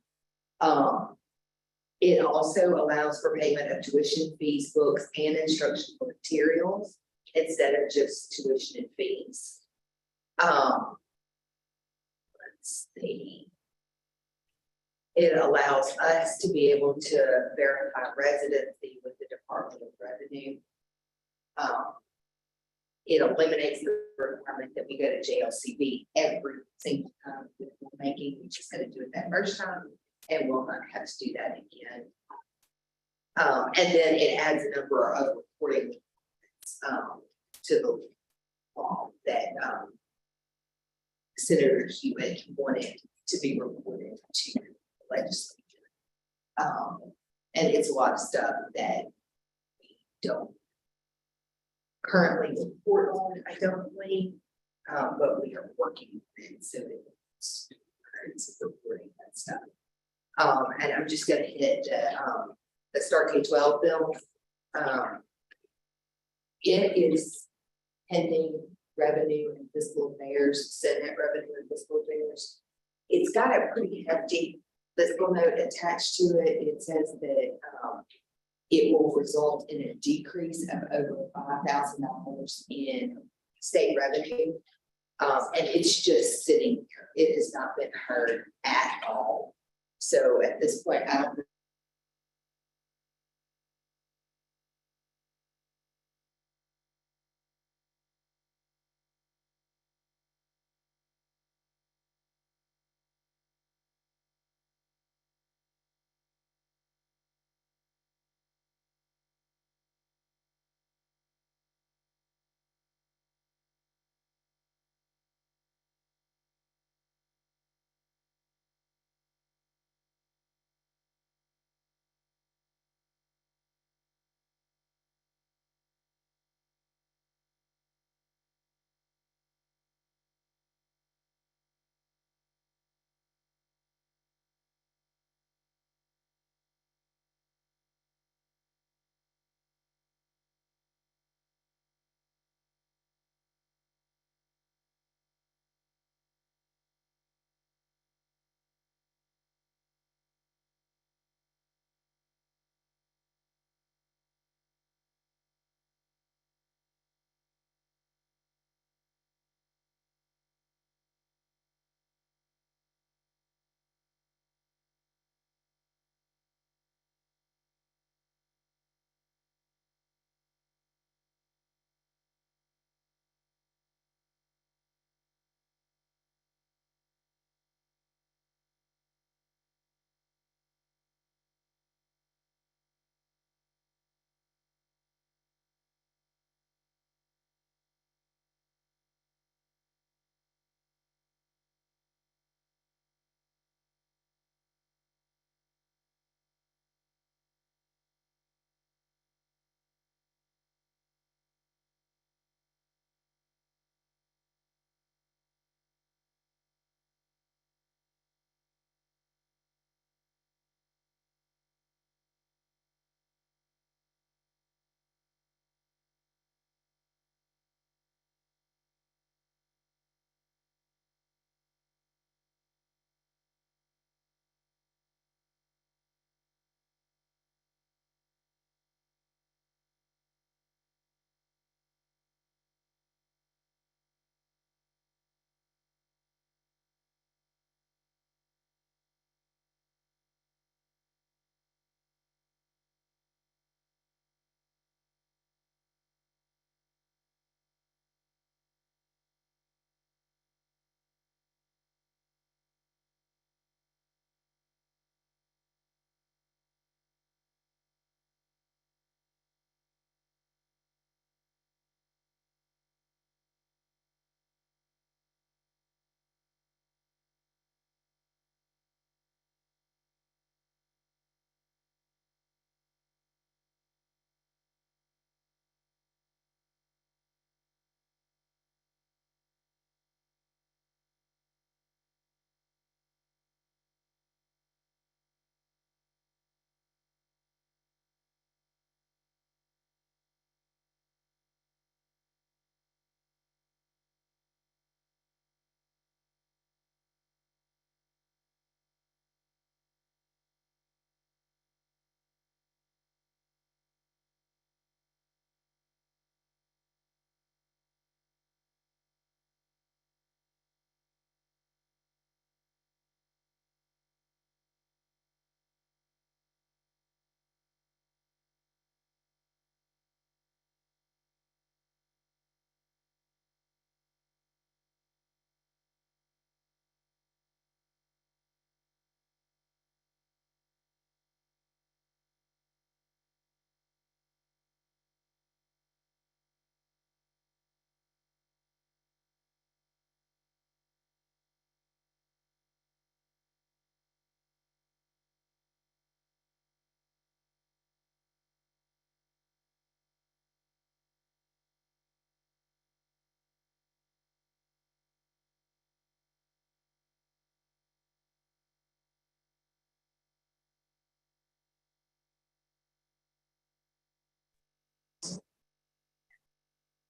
It also allows for payment of tuition fees, books, and instructional materials instead of just tuition and fees. Let's see. It allows us to be able to verify residency with the Department of Revenue. It eliminates the requirement that we go to JLCB every single time that we're making. We're just going to do it that first time, and we'll not have to do that again. And then it adds a number of reporting to the law that Senator Hewitt wanted to be reported to the legislature. And it's a lot of stuff that we don't currently report on, I don't believe, but we are working on it, so it's reporting that stuff. And I'm just gonna hit the Start K-12 bill. It is pending revenue and fiscal affairs, Senate revenue and fiscal affairs. It's got a pretty hefty fiscal note attached to it. It says that it will result in a decrease of over $5,000 in state revenue. And it's just sitting here. It has not been heard at all. So at this point, I don't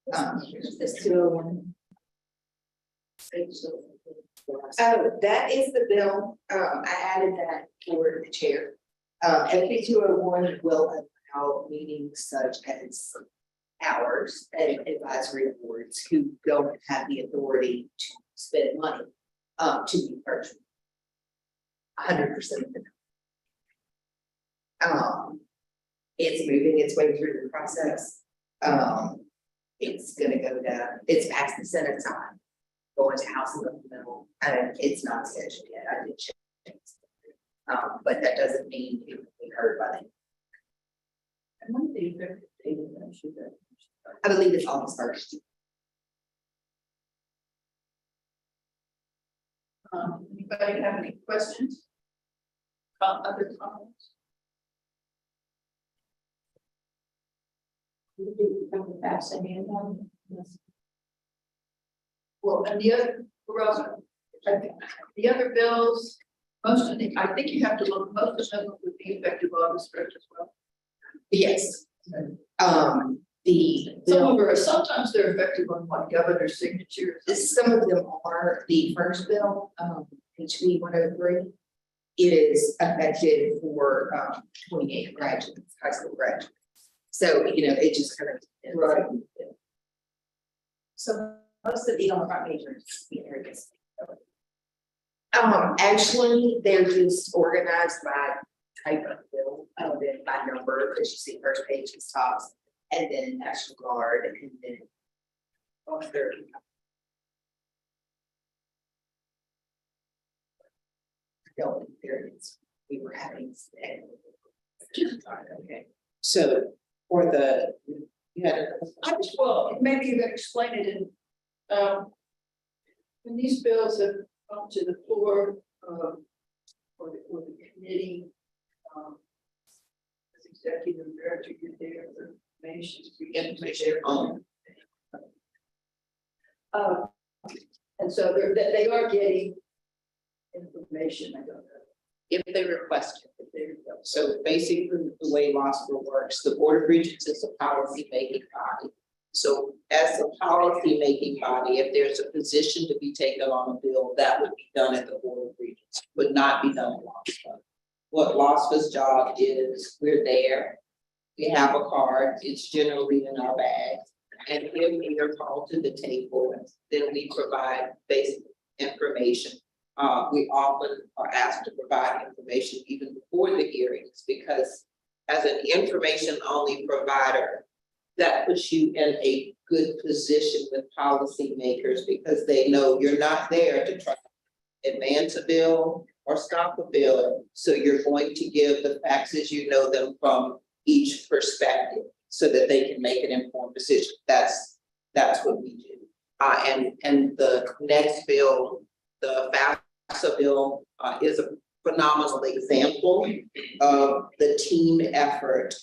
This 201. Oh, that is the bill. I added that for the chair. SB 201 will allow meetings such as ours and advisory boards who don't have the authority to spend money to be virtual. 100% of the time. It's moving its way through the process. It's gonna go down, it's past the Senate time, going to House Supplemental, and it's not scheduled yet, I did check. But that doesn't mean it will be heard by them. I believe it's August 1st. Anybody have any questions? Other comments? Well, and the other, the other bills, most of the, I think you have to look, most of them would be effective August 1st as well. Yes. Some of them are, sometimes they're effective on what governor's signature. Some of them are. The first bill, HB 103, is effective for 28 graduates, high school graduates. So, you know, it just kind of. Right. So most of these on the front page are areas. Actually, they're just organized by type of bill, then by number, because you see first page is tops, and then National Guard, and then on third. Building periods we were having today. Okay, so for the, you had a. I just, well, maybe you could explain it in, when these bills have come to the floor, or the committee, as executive director, you're there for information. And so they are getting information, I don't know. If they request it. So basically, the way LOSFA works, the Board of Regents is a policy making body. So as a policy making body, if there's a position to be taken on a bill, that would be done at the Board of Regents, would not be done at LOSFA. What LOSFA's job is, we're there, we have a card, it's generally in our bag. And if we are called to the table, then we provide basic information. We often are asked to provide information even before the hearings, because as an information only provider, that puts you in a good position with policymakers, because they know you're not there to try to advance a bill or stop a bill. So you're going to give the facts as you know them from each perspective so that they can make an informed decision. That's what we do. And the next bill, the FAFSA bill, is a phenomenal example of the team effort.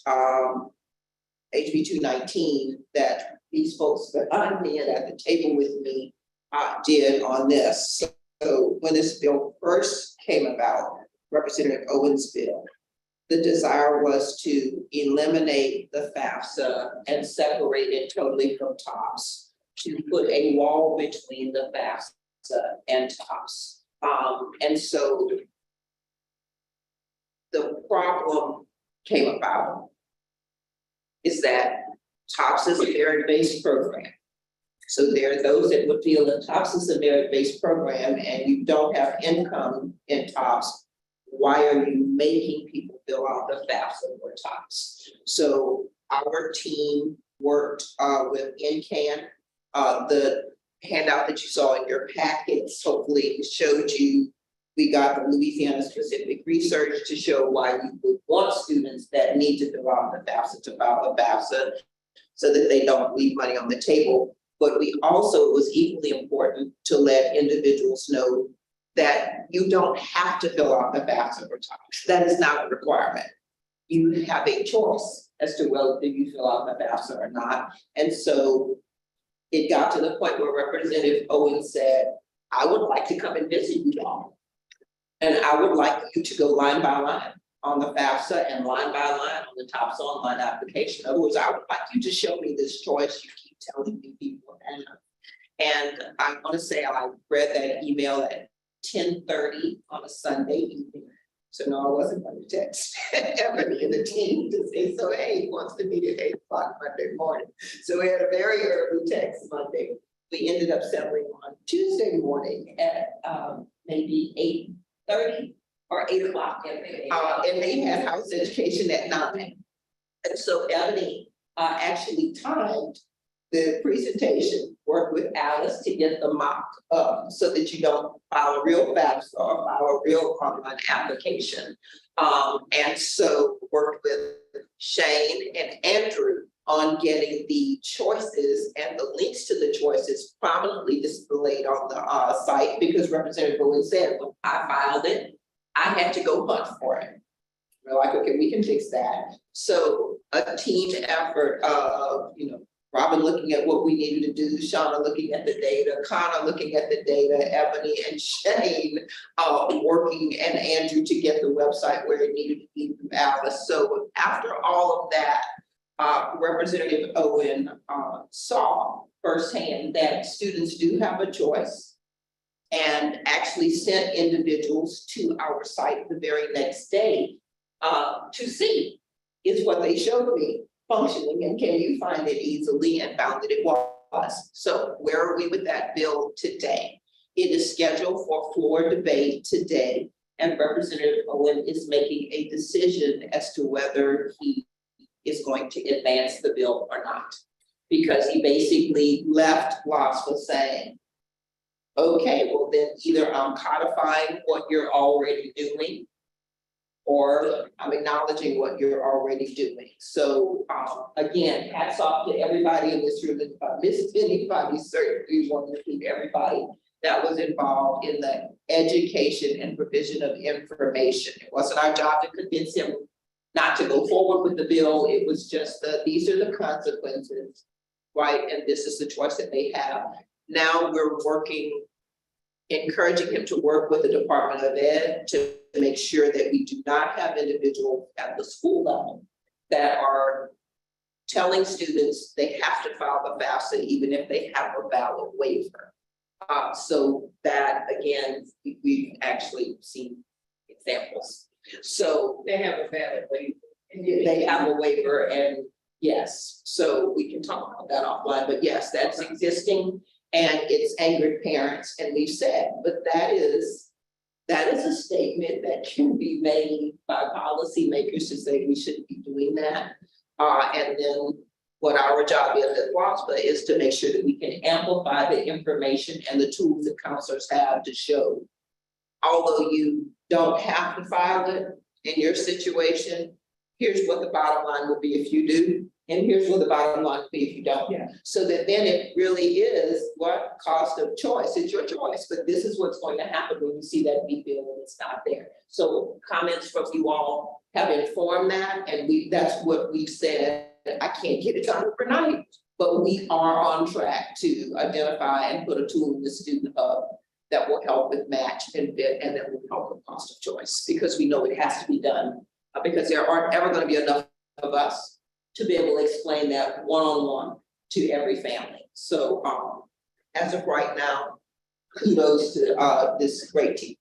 HB 219 that these folks behind me and at the table with me did on this. So when this bill first came about, Representative Owen's bill, the desire was to eliminate the FAFSA and separate it totally from TOPS, to put a wall between the FAFSA and TOPS. And so the problem came about is that TOPS is a merit-based program. So there are those that would feel that TOPS is a merit-based program and you don't have income in TOPS. Why are you making people fill out the FAFSA or TOPS? So our team worked with NCAN. The handout that you saw in your packets hopefully showed you, we got the Louisiana specific research to show why you would want students that need to fill out the FAFSA to file a FAFSA so that they don't leave money on the table. But we also, it was equally important to let individuals know that you don't have to fill out the FAFSA or TOPS. That is not a requirement. You have a choice as to whether you fill out the FAFSA or not. And so it got to the point where Representative Owen said, I would like to come and visit you all. And I would like you to go line by line on the FAFSA and line by line on the TOPS online application. In other words, I would like you to show me this choice you keep telling me people have. And I want to say I read that email at 10:30 on a Sunday evening. So no, I wasn't going to text Ebony and the team to say, so hey, he wants to meet at 8 o'clock Monday morning. So we had a very early text Monday. We ended up settling on Tuesday morning at maybe 8:30 or 8 o'clock. And they had house education at 9. And so Ebony actually timed the presentation, worked with Alice to get the mock up so that you don't file a real FAFSA or file a real online application. And so worked with Shane and Andrew on getting the choices and the links to the choices prominently displayed on the site, because Representative Bowen said, when I filed it, I had to go hunt for it. We're like, okay, we can fix that. So a team effort of, Robin looking at what we needed to do, Shauna looking at the data, Connor looking at the data, Ebony and Shane working, and Andrew to get the website where it needed to be from Alice. So after all of that, Representative Owen saw firsthand that students do have a choice, and actually sent individuals to our site the very next day to see is what they showed me functioning, and can you find it easily, and found that it was. So where are we with that bill today? It is scheduled for floor debate today, and Representative Owen is making a decision as to whether he is going to advance the bill or not. Because he basically left LOSFA saying, okay, well then either I'm codifying what you're already doing, or I'm acknowledging what you're already doing. So again, hats off to everybody in this room. If I missed anybody, certainly want to thank everybody that was involved in the education and provision of information. It wasn't our job to convince him not to go forward with the bill. It was just these are the consequences, right? And this is the choice that they have. Now we're working, encouraging him to work with the Department of Ed to make sure that we do not have individuals at the school level that are telling students they have to file the FAFSA even if they have a valid waiver. So that, again, we've actually seen examples. So They have a valid waiver. they have a waiver, and yes, so we can talk about that offline, but yes, that's existing. And it's angered parents, and we've said, but that is a statement that can be made by policymakers to say we shouldn't be doing that. And then what our job is at LOSFA is to make sure that we can amplify the information and the tools that counselors have to show, although you don't have to file it in your situation, here's what the bottom line will be if you do, and here's what the bottom line will be if you don't. Yeah. So that then it really is what cost of choice. It's your choice, but this is what's going to happen when you see that B bill and it's not there. So comments from you all have informed that, and that's what we've said. I can't get it done overnight, but we are on track to identify and put a tool in the student hub that will help with match and fit, and that will help with cost of choice, because we know it has to be done, because there aren't ever going to be enough of us to be able to explain that one-on-one to every family. So as of right now, kudos to this great team.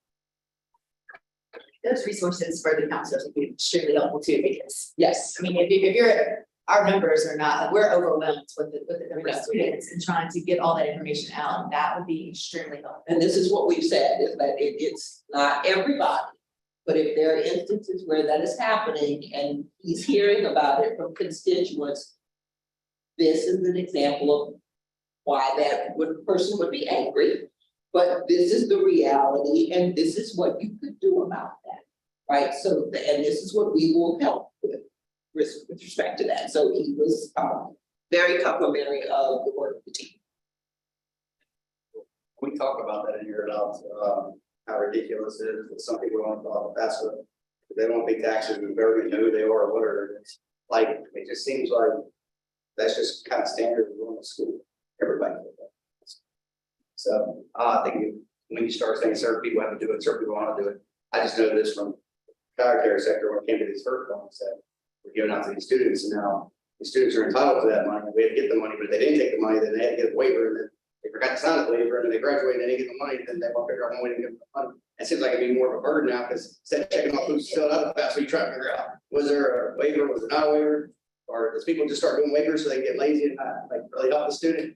Those resources for the counselors would be extremely helpful too, because, Yes. I mean, if you're, our numbers are not, we're overwhelmed with the number of students and trying to get all that information out, and that would be extremely helpful. And this is what we've said, is that it's not everybody, but if there are instances where that is happening and he's hearing about it from constituents, this is an example of why that person would be angry, but this is the reality, and this is what you could do about that, right? So, and this is what we will help with respect to that. So he was very complimentary of the work of the team. We talk about that in here about how ridiculous it is that some people don't follow FAFSA. They don't pay taxes, we barely know who they are or whatever. It's like, it just seems like that's just kind of standard of going to school. Everybody does that. So I think when you start saying certain people have to do it, certain people want to do it. I just know this from the child care sector when it came to these FERC funds that we're giving out to these students, and now the students are entitled to that money, we had to get the money, but if they didn't take the money, then they had to get a waiver, and then they forgot to sign the waiver, and then they graduated, and they didn't get the money, then they won't figure out one way to get the money. It seems like it'd be more of a burden now, because instead of checking off who's still out of the so you try to figure out, was there a waiver, was it not a waiver? Or does people just start doing waivers so they get lazy and not like really help the student?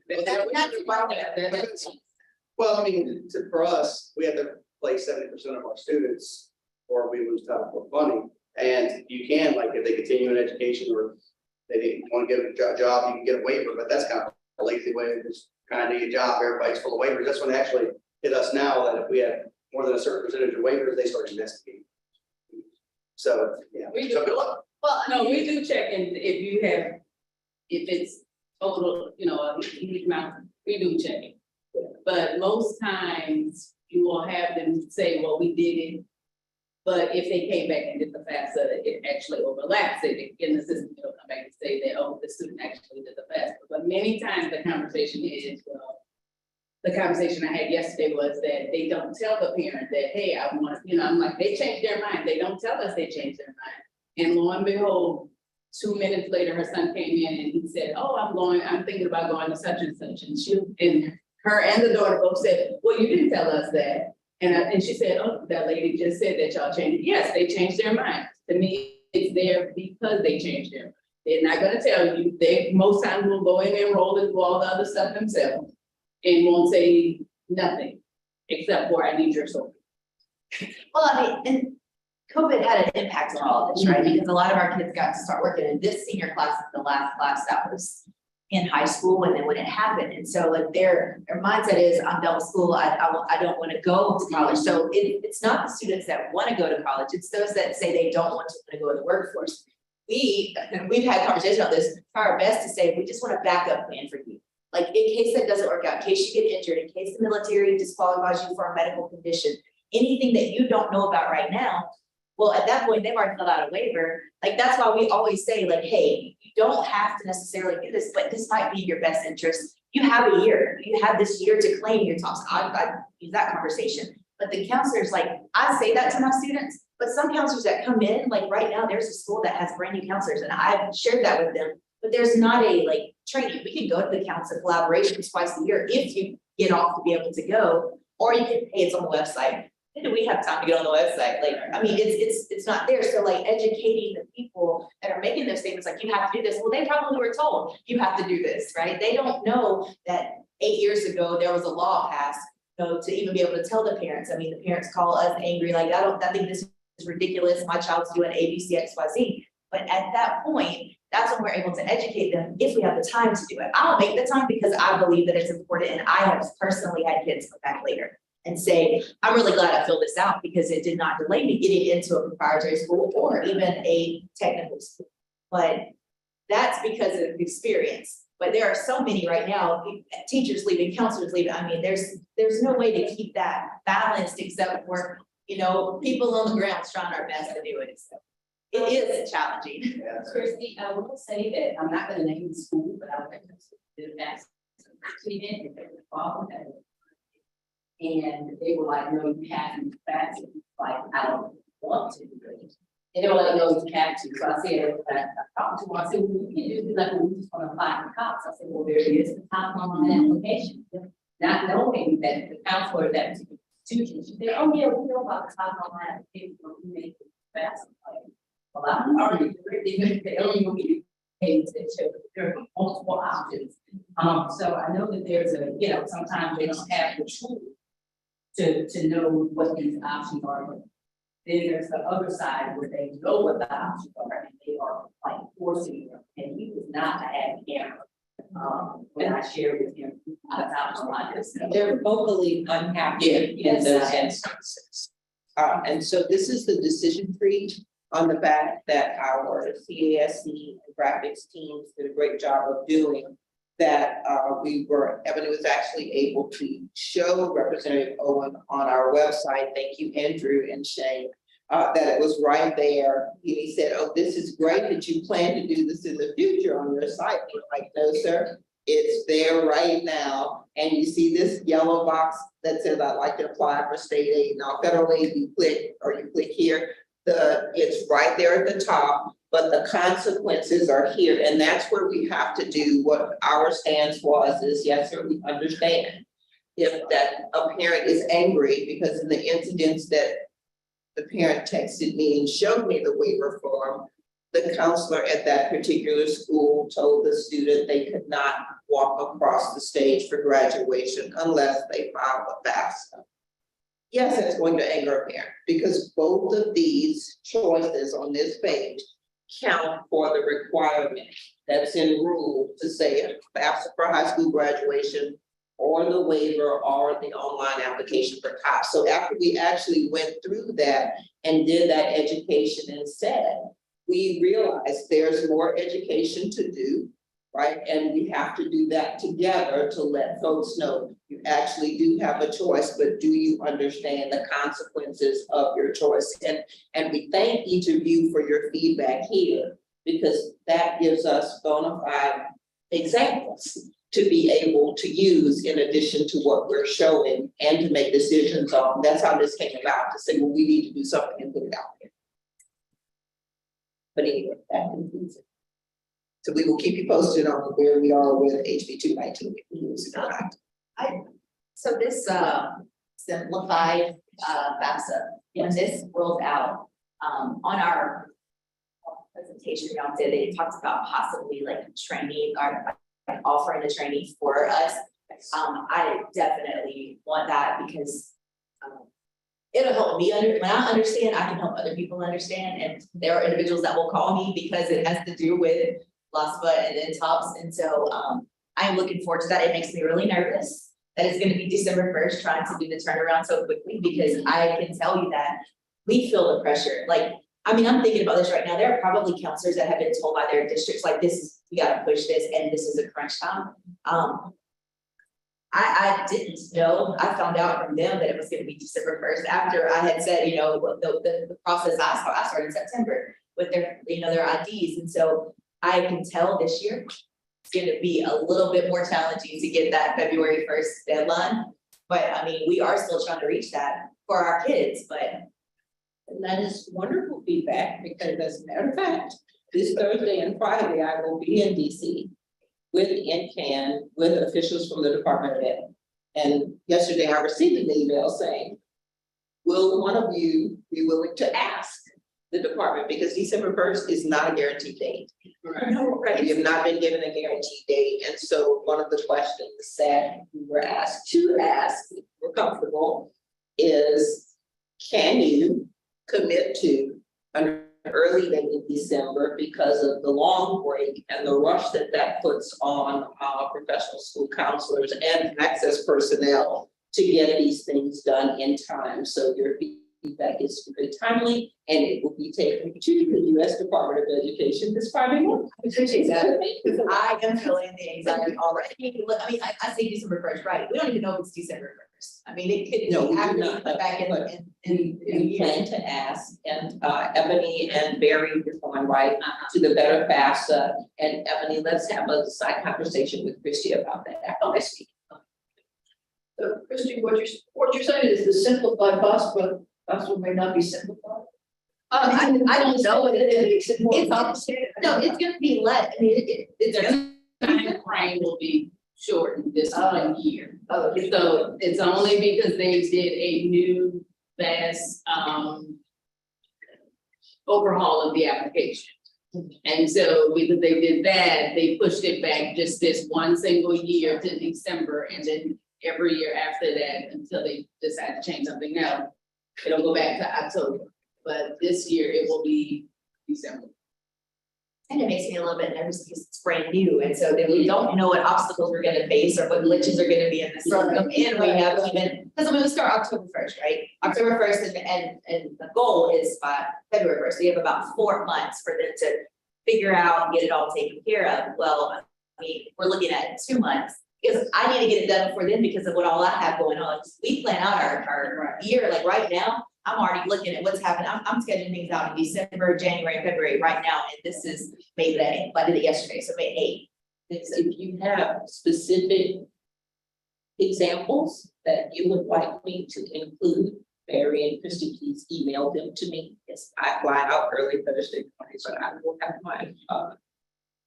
Well, I mean, for us, we have to place 70% of our students, or we lose Title IV funding. And you can, like, if they continue in education or they didn't want to get a job, you can get a waiver, but that's kind of a lazy way of just kind of need a job. Everybody's full of waivers. That's when they actually hit us now, that if we have more than a certain percentage of waivers, they start investigating. So, yeah. We do. So good luck. Well, no, we do check and if you have, if it's total, a huge amount, we do check it. But most times you will have them say, well, we did it. But if they came back and did the FAFSA, it actually overlaps it in the system, it'll come back and say that, oh, the student actually did the FAFSA. But many times the conversation is, well, the conversation I had yesterday was that they don't tell the parent that, hey, I want, I'm like, they changed their mind. They don't tell us they changed their mind. And lo and behold, 2 minutes later, her son came in and he said, oh, I'm thinking about going to such and such. And her and the daughter both said, well, you didn't tell us that. And she said, oh, that lady just said that y'all changed. Yes, they changed their mind. To me, it's there because they changed their mind. They're not gonna tell you. They most times will go in and roll and do all the other stuff themselves and won't say nothing except for I need your support. Well, I mean, and COVID had an impact on all of this, right? Because a lot of our kids got to start working, and this senior class is the last class that was in high school when it happened. And so like their mindset is, I'm done with school, I don't want to go to college. So it's not the students that want to go to college, it's those that say they don't want to go to the workforce. We've had conversations about this, try our best to say, we just want a backup plan for you. Like in case that doesn't work out, in case you get injured, in case the military disqualifies you for a medical condition, anything that you don't know about right now. Well, at that point, they've already filled out a waiver. Like, that's why we always say, like, hey, you don't have to necessarily do this, but this might be in your best interest. You have a year. You have this year to claim your Thompson. I use that conversation. But the counselors, like, I say that to my students, but some counselors that come in, like right now, there's a school that has brand new counselors, and I've shared that with them, but there's not a, like, training. We can go to the council collaborations twice a year if you get off to be able to go, or you can pay, it's on the website. Do we have time to get on the website? Like, I mean, it's not there. So like educating the people that are making those statements, like you have to do this. Well, they probably were told you have to do this, right? They don't know that 8 years ago, there was a law passed, to even be able to tell the parents. I mean, the parents call us angry, like, I think this is ridiculous. My child's doing A, B, C, X, Y, Z. But at that point, that's when we're able to educate them if we have the time to do it. I don't make the time because I believe that it's important. And I have personally had kids come back later and say, I'm really glad I filled this out because it did not delay me getting into a preparatory school or even a technical school. But that's because of experience. But there are so many right now, teachers leaving, counselors leaving. I mean, there's no way to keep that balanced except for, people on the ground trying our best to do it. So it is challenging. Christy, I will say that I'm not gonna name the school, but I went to the best. And they were like, no, you can't do that. Like, I don't want to do it. And they were like, no, you can't do. So I said, I talked to them, I said, well, you can do this, like, we just want to apply for COPS. I said, well, there is the top online application. Not knowing that the counselor of that particular institution, she said, oh, yeah, we know about the top online application, but we make it fast. Well, I'm already ready to tell you, there are multiple options. So I know that there's sometimes they don't have the tool to know what these options are. But then there's the other side where they know what the options are and they are like forcing them. And he was not a happy camera. When I shared with him about like this. They're vocally unhappy in those instances. And so this is the decision tree on the back that our CASC and graphics teams did a great job of doing. That Evan was actually able to show Representative Owen on our website. Thank you, Andrew and Shane, that it was right there. And he said, oh, this is great that you plan to do this in the future on your site. And I'm like, no, sir, it's there right now. And you see this yellow box that says, I'd like to apply for state aid. Now, federal aid, you click here. it's right there at the top, but the consequences are here, and that's where we have to do what our stance was, is yes, sir, we understand. If that a parent is angry because in the incidents that the parent texted me and showed me the waiver form, the counselor at that particular school told the student they could not walk across the stage for graduation unless they filed a FAFSA. Yes, it's going to anger a parent because both of these choices on this page count for the requirement that's in rule to say FAFSA for high school graduation or the waiver or the online application for TOPS. So after we actually went through that and did that education and said, we realized there's more education to do, right? And we have to do that together to let folks know you actually do have a choice, but do you understand the consequences of your choice? And we thank each of you for your feedback here, because that gives us bona fide examples to be able to use in addition to what we're showing and to make decisions on. That's how this came about, to say, well, we need to do something and put it out there. But anyway, that concludes it. So we will keep you posted on where we are with HB 219. So this simplified FAFSA, when this rolls out, on our presentation, they talked about possibly like training or like offering the training for us. I definitely want that because it'll help me when I understand, I can help other people understand. And there are individuals that will call me because it has to do with LOSFA and then TOPS. And so I'm looking forward to that. It makes me really nervous that it's going to be December 1st trying to do the turnaround so quickly, because I can tell you that we feel the pressure. Like, I mean, I'm thinking about this right now. There are probably counselors that have been told by their districts, like, this is, we got to push this and this is a crunch time. I didn't know. I found out from them that it was going to be December 1st after I had said, you know, the process I started in September with their, you know, their IDs. And so I can tell this year it's going to be a little bit more challenging to get that February 1st deadline. But I mean, we are still trying to reach that for our kids, but. And that is wonderful feedback, because as a matter of fact, this Thursday and Friday, I will be in DC with NCAN, with officials from the Department of Ed. And yesterday I received an email saying, will one of you be willing to ask the department, because December 1st is not a guaranteed date. Right. We have not been given a guaranteed date. And so one of the questions that we were asked to ask, if we're comfortable, is can you commit to an early date in December because of the long break and the rush that puts on professional school counselors and access personnel to get these things done in time. So your feedback is very timely, and it will be taken to the U.S. Department of Education this Friday morning. I appreciate that, because I am feeling the anxiety already. I mean, I say December 1st, right? We don't even know if it's December 1st. I mean, it could No, be we do after not. back in We plan to ask, and Ebony and Barry are going right to the Better FAFSA. And Ebony, let's have a side conversation with Christy about that after this week. So Christy, what you're saying is the simplified FAFSA may not be simplified? I don't know what it is. Makes it more It's- complicated. No, it's gonna be less. I mean, it's gonna. Time frame will be shortened this one year. Oh, So it's only because they did a new vast overhaul of the application. And so because they did that, they pushed it back just this one single year to December, and then every year after that until they decide to change something else. It'll go back to October, but this year it will be December. And it makes me a little bit nervous because it's brand new, and so then we don't know what obstacles we're gonna face or what glitches are gonna be in the system. And we have even, because we start October 1st, right? October 1st, and the goal is by February 1st. We have about 4 months for them to figure out and get it all taken care of. Well, I mean, we're looking at 2 months, because I need to get it done before then because of what all I have going on. We plan out our year, like right now, I'm already looking at what's happening. I'm scheduling things out in December, January, February right now, and this is May the 8th. I did it yesterday, so May 8th. If you have specific examples that you would like me to include Barry and Christie, please email them to me. Yes, I fly out early Thursday morning, but I will have my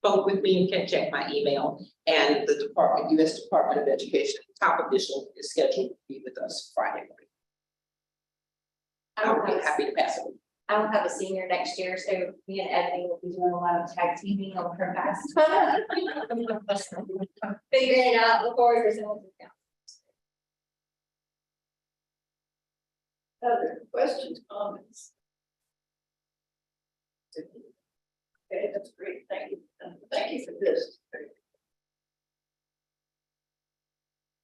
phone with me and can check my email. And the U.S. Department of Education, top official, is scheduled to be with us Friday morning. I will be happy to pass it. I will have a senior next year, so me and Ebony will be doing a lot of tag teaming on her past. Figuring it out before we present it. Other questions, comments? Okay, that's great, thank you. Thank you for this.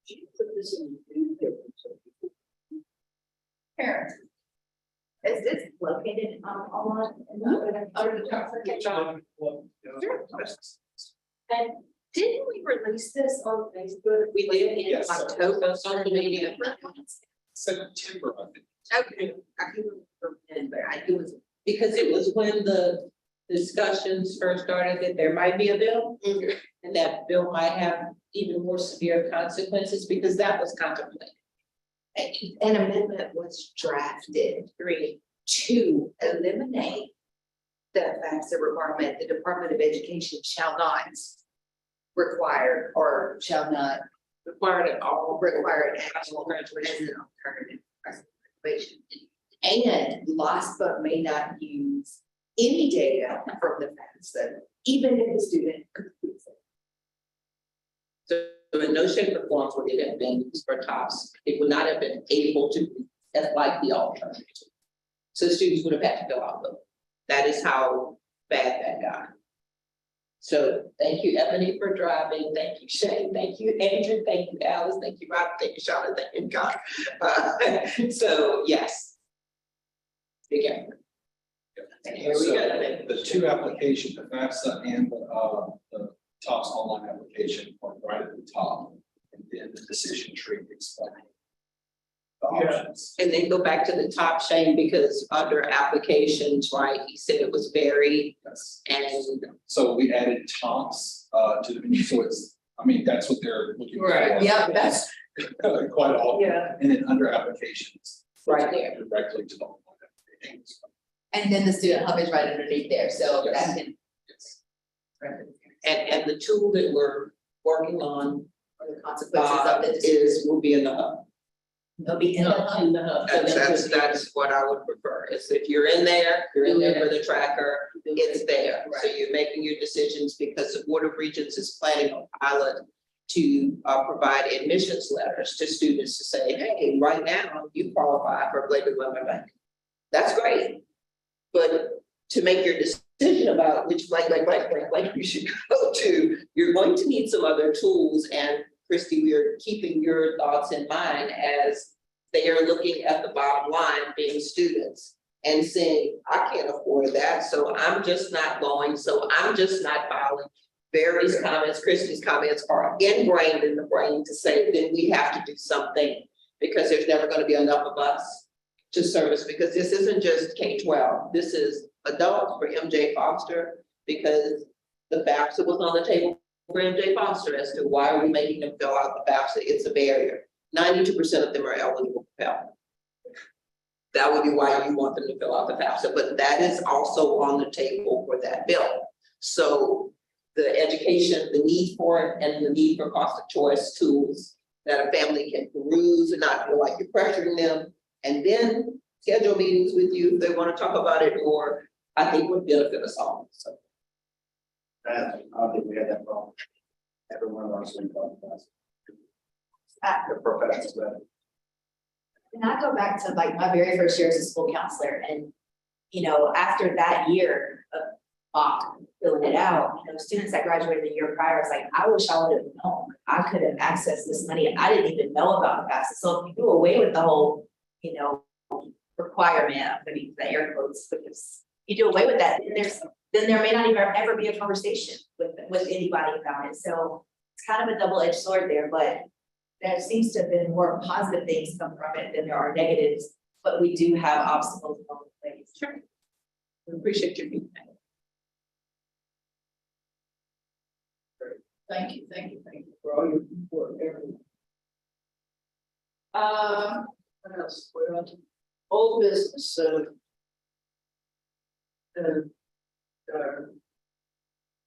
Should you put this in the parents? Is this located online? And didn't we release this on Facebook? We did in Yes. October, social media. September, I think. Okay, I can remember when, but it was, because it was when the discussions first started that there might be a bill. And that bill might have even more severe consequences, because that was contemplated. An amendment was drafted to eliminate the FAFSA requirement. The Department of Education shall not require or shall not Required at all. require an actual graduation as an alternative graduation. And LOSFA may not use any data from the FAFSA, even if the student completes it. So in no shape or form would it have been used for TOPS. It would not have been able to be as like the alternative. So students would have had to fill out both. That is how bad that got. So thank you, Ebony, for driving. Thank you, Shane. Thank you, Andrew. Thank you, Alice. Thank you, Rob. Thank you, Charlotte. Thank you, God. So yes. Big effort. And here we So go. the two applications, the FAFSA and the TOPS online application are right at the top. And then the decision tree explaining the options. And then go back to the top, Shane, because under applications, right, he said it was very, Yes. and So we added TOPS to the menu, so it's, I mean, that's what they're looking for. Yeah, that's, Quite often. yeah. And then under applications. Right there. Directly to the online applications. And then the student hub is right underneath there, so Yes. that can. Yes. and the tool that we're working on Or the consequences of the decision. will be in the hub. It'll be in the hub. That's what I would prefer, is if you're in there for the tracker, it's there. So Right. you're making your decisions, because the Board of Regents is planning a pilot to provide admissions letters to students to say, hey, right now you qualify for Blakely Women Bank. That's great. But to make your decision about which blank you should go to, you're going to need some other tools. And Christy, we are keeping your thoughts in mind as they are looking at the bottom line, being students, and saying, I can't afford that, so I'm just not going, so I'm just not filing. Barry's comments, Christy's comments are ingrained in the brain to say, then we have to do something, because there's never going to be enough of us to service, because this isn't just K-12, this is adults for MJ Foster, because the FAFSA was on the table for MJ Foster as to why are we making them fill out the FAFSA. It's a barrier. 92% of them are eligible for Pell. That would be why you want them to fill out the FAFSA, but that is also on the table for that bill. So the education, the need for it, and the need for cost of choice tools that a family can peruse and not feel like you're pressuring them, and then schedule meetings with you if they want to talk about it, or I think would benefit us all. So I don't think we had that problem. Every one of our students got the the professionals better. And I go back to like my very first year as a school counselor, and, you know, after that year of filling it out, you know, students that graduated the year prior, it's like, I wish I would have known, I could have accessed this money, and I didn't even know about the FAFSA. So if you do away with the whole, you know, requirement, I'm gonna use the air quotes, because you do away with that, then there may not even ever be a conversation with anybody about it. So it's kind of a double-edged sword there, but there seems to have been more positive things come from it than there are negatives, but we do have obstacles along the way. sure. We appreciate your feedback. Thank you for all your work, everyone. What else? We're on to Old business,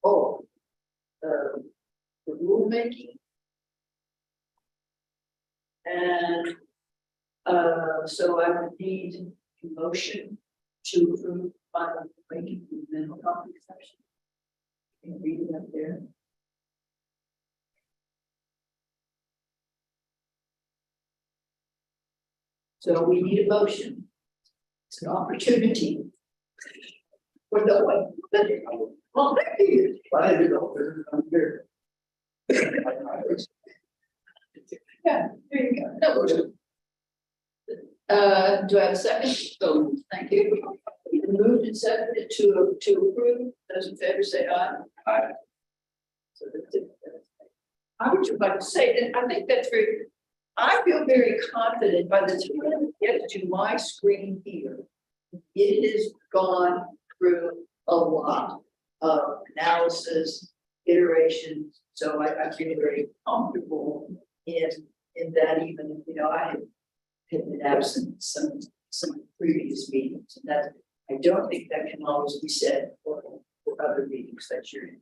oh, the rulemaking. And, so I would need a motion to approve final rulemaking for the mental health exception. Can you read it up there? So we need a motion. It's an opportunity. For the way. Well, thank you. I didn't know, I'm here. Yeah, there you go. No motion. Do I have a second? So, thank you. Moved and seconded to approve. Those in favor say aye. Aye. So that's it. I would just like to say that I think that's very, I feel very confident by the time it gets to my screen here. It has gone through a lot of analysis, iterations, so I feel very comfortable in that, even, you know, I have been absent some previous meetings, and that, I don't think that can always be said for other meetings that you're in.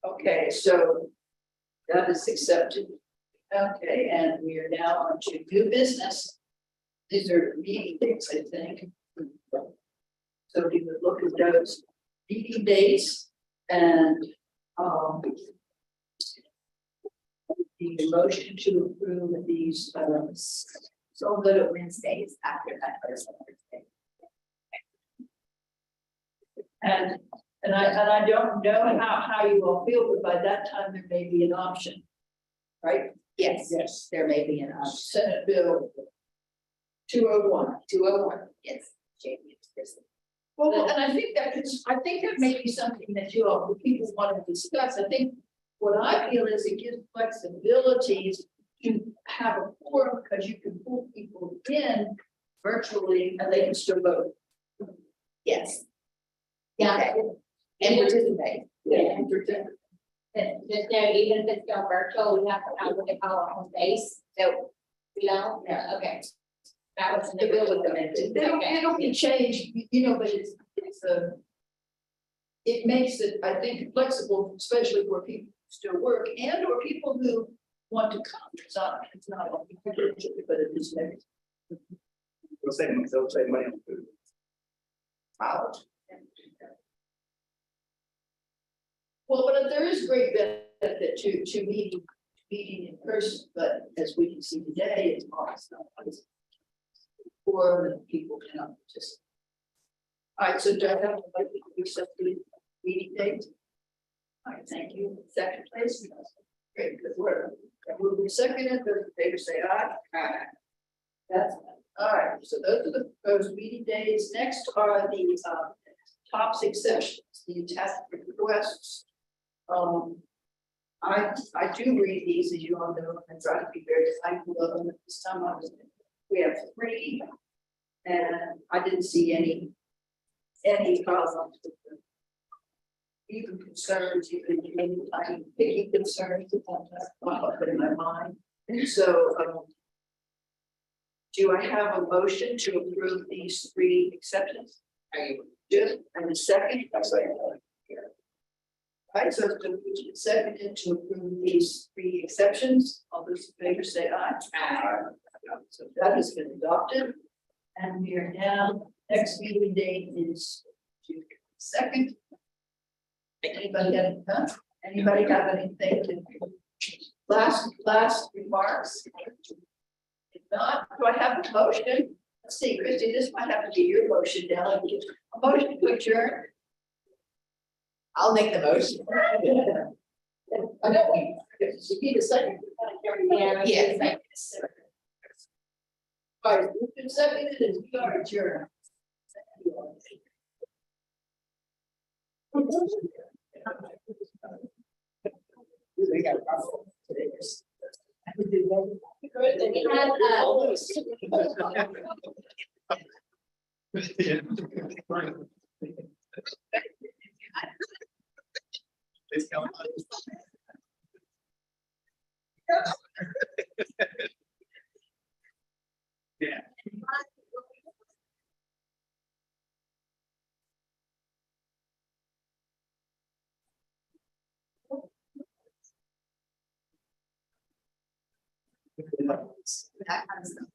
Okay, so that is accepted. Okay, and we are now on to new business. These are meeting dates, I think. So we would look at those meeting dates and the motion to approve these So little Wednesdays after that first Thursday. and I don't know how you all feel, but by that time there may be an option, right? Yes, there may be an option. Senate Bill 201. 201, yes. Jamie, it's this. Well, and I think that may be something that you all, the people want to discuss. I think what I feel is it gives flexibilities to have a forum, because you can pull people in virtually and they can still vote. Yes. Yeah. And participate. Yeah. Just know, even if it's still virtual, we have to have what they call a home base, so we don't, no, okay. That was in the bill with the It'll be changed, you know, but it makes it, I think, flexible, especially for people who still work and or people who want to come. It's not only, but it is next. They'll save money on food. Out. Well, but there is great benefit to meeting in person, but as we can see today, it's always not. Or people cannot participate. All right, so do I have a motion to accept the meeting date? All right, thank you. Second place. Great, good work. Move in second, those in favor say aye. Aye. That's, all right, so those are the proposed meeting dates. Next are the TOPS exceptions, the attached requests. I do read these, as you all know, and try to be very mindful of them. At this time, we have 3, and I didn't see any problems with them. Even concerns, even any picky concerns that pop up in my mind. So, do I have a motion to approve these 3 exceptions? Good, and a second? I'm saying. All right, so it's been moved and seconded to approve these 3 exceptions. All those in favor say aye. Aye. So that has been adopted. And we are now, next meeting date is June 2nd. Anybody have anything to last remarks? If not, do I have a motion? Let's see, Christie, this might have to be your motion now. A motion to adjourn. I'll make the motion. I know we need a second. Yes. All right, moved and seconded, and we are adjourned. We got a problem today. It's coming. Yeah. that kind of stuff.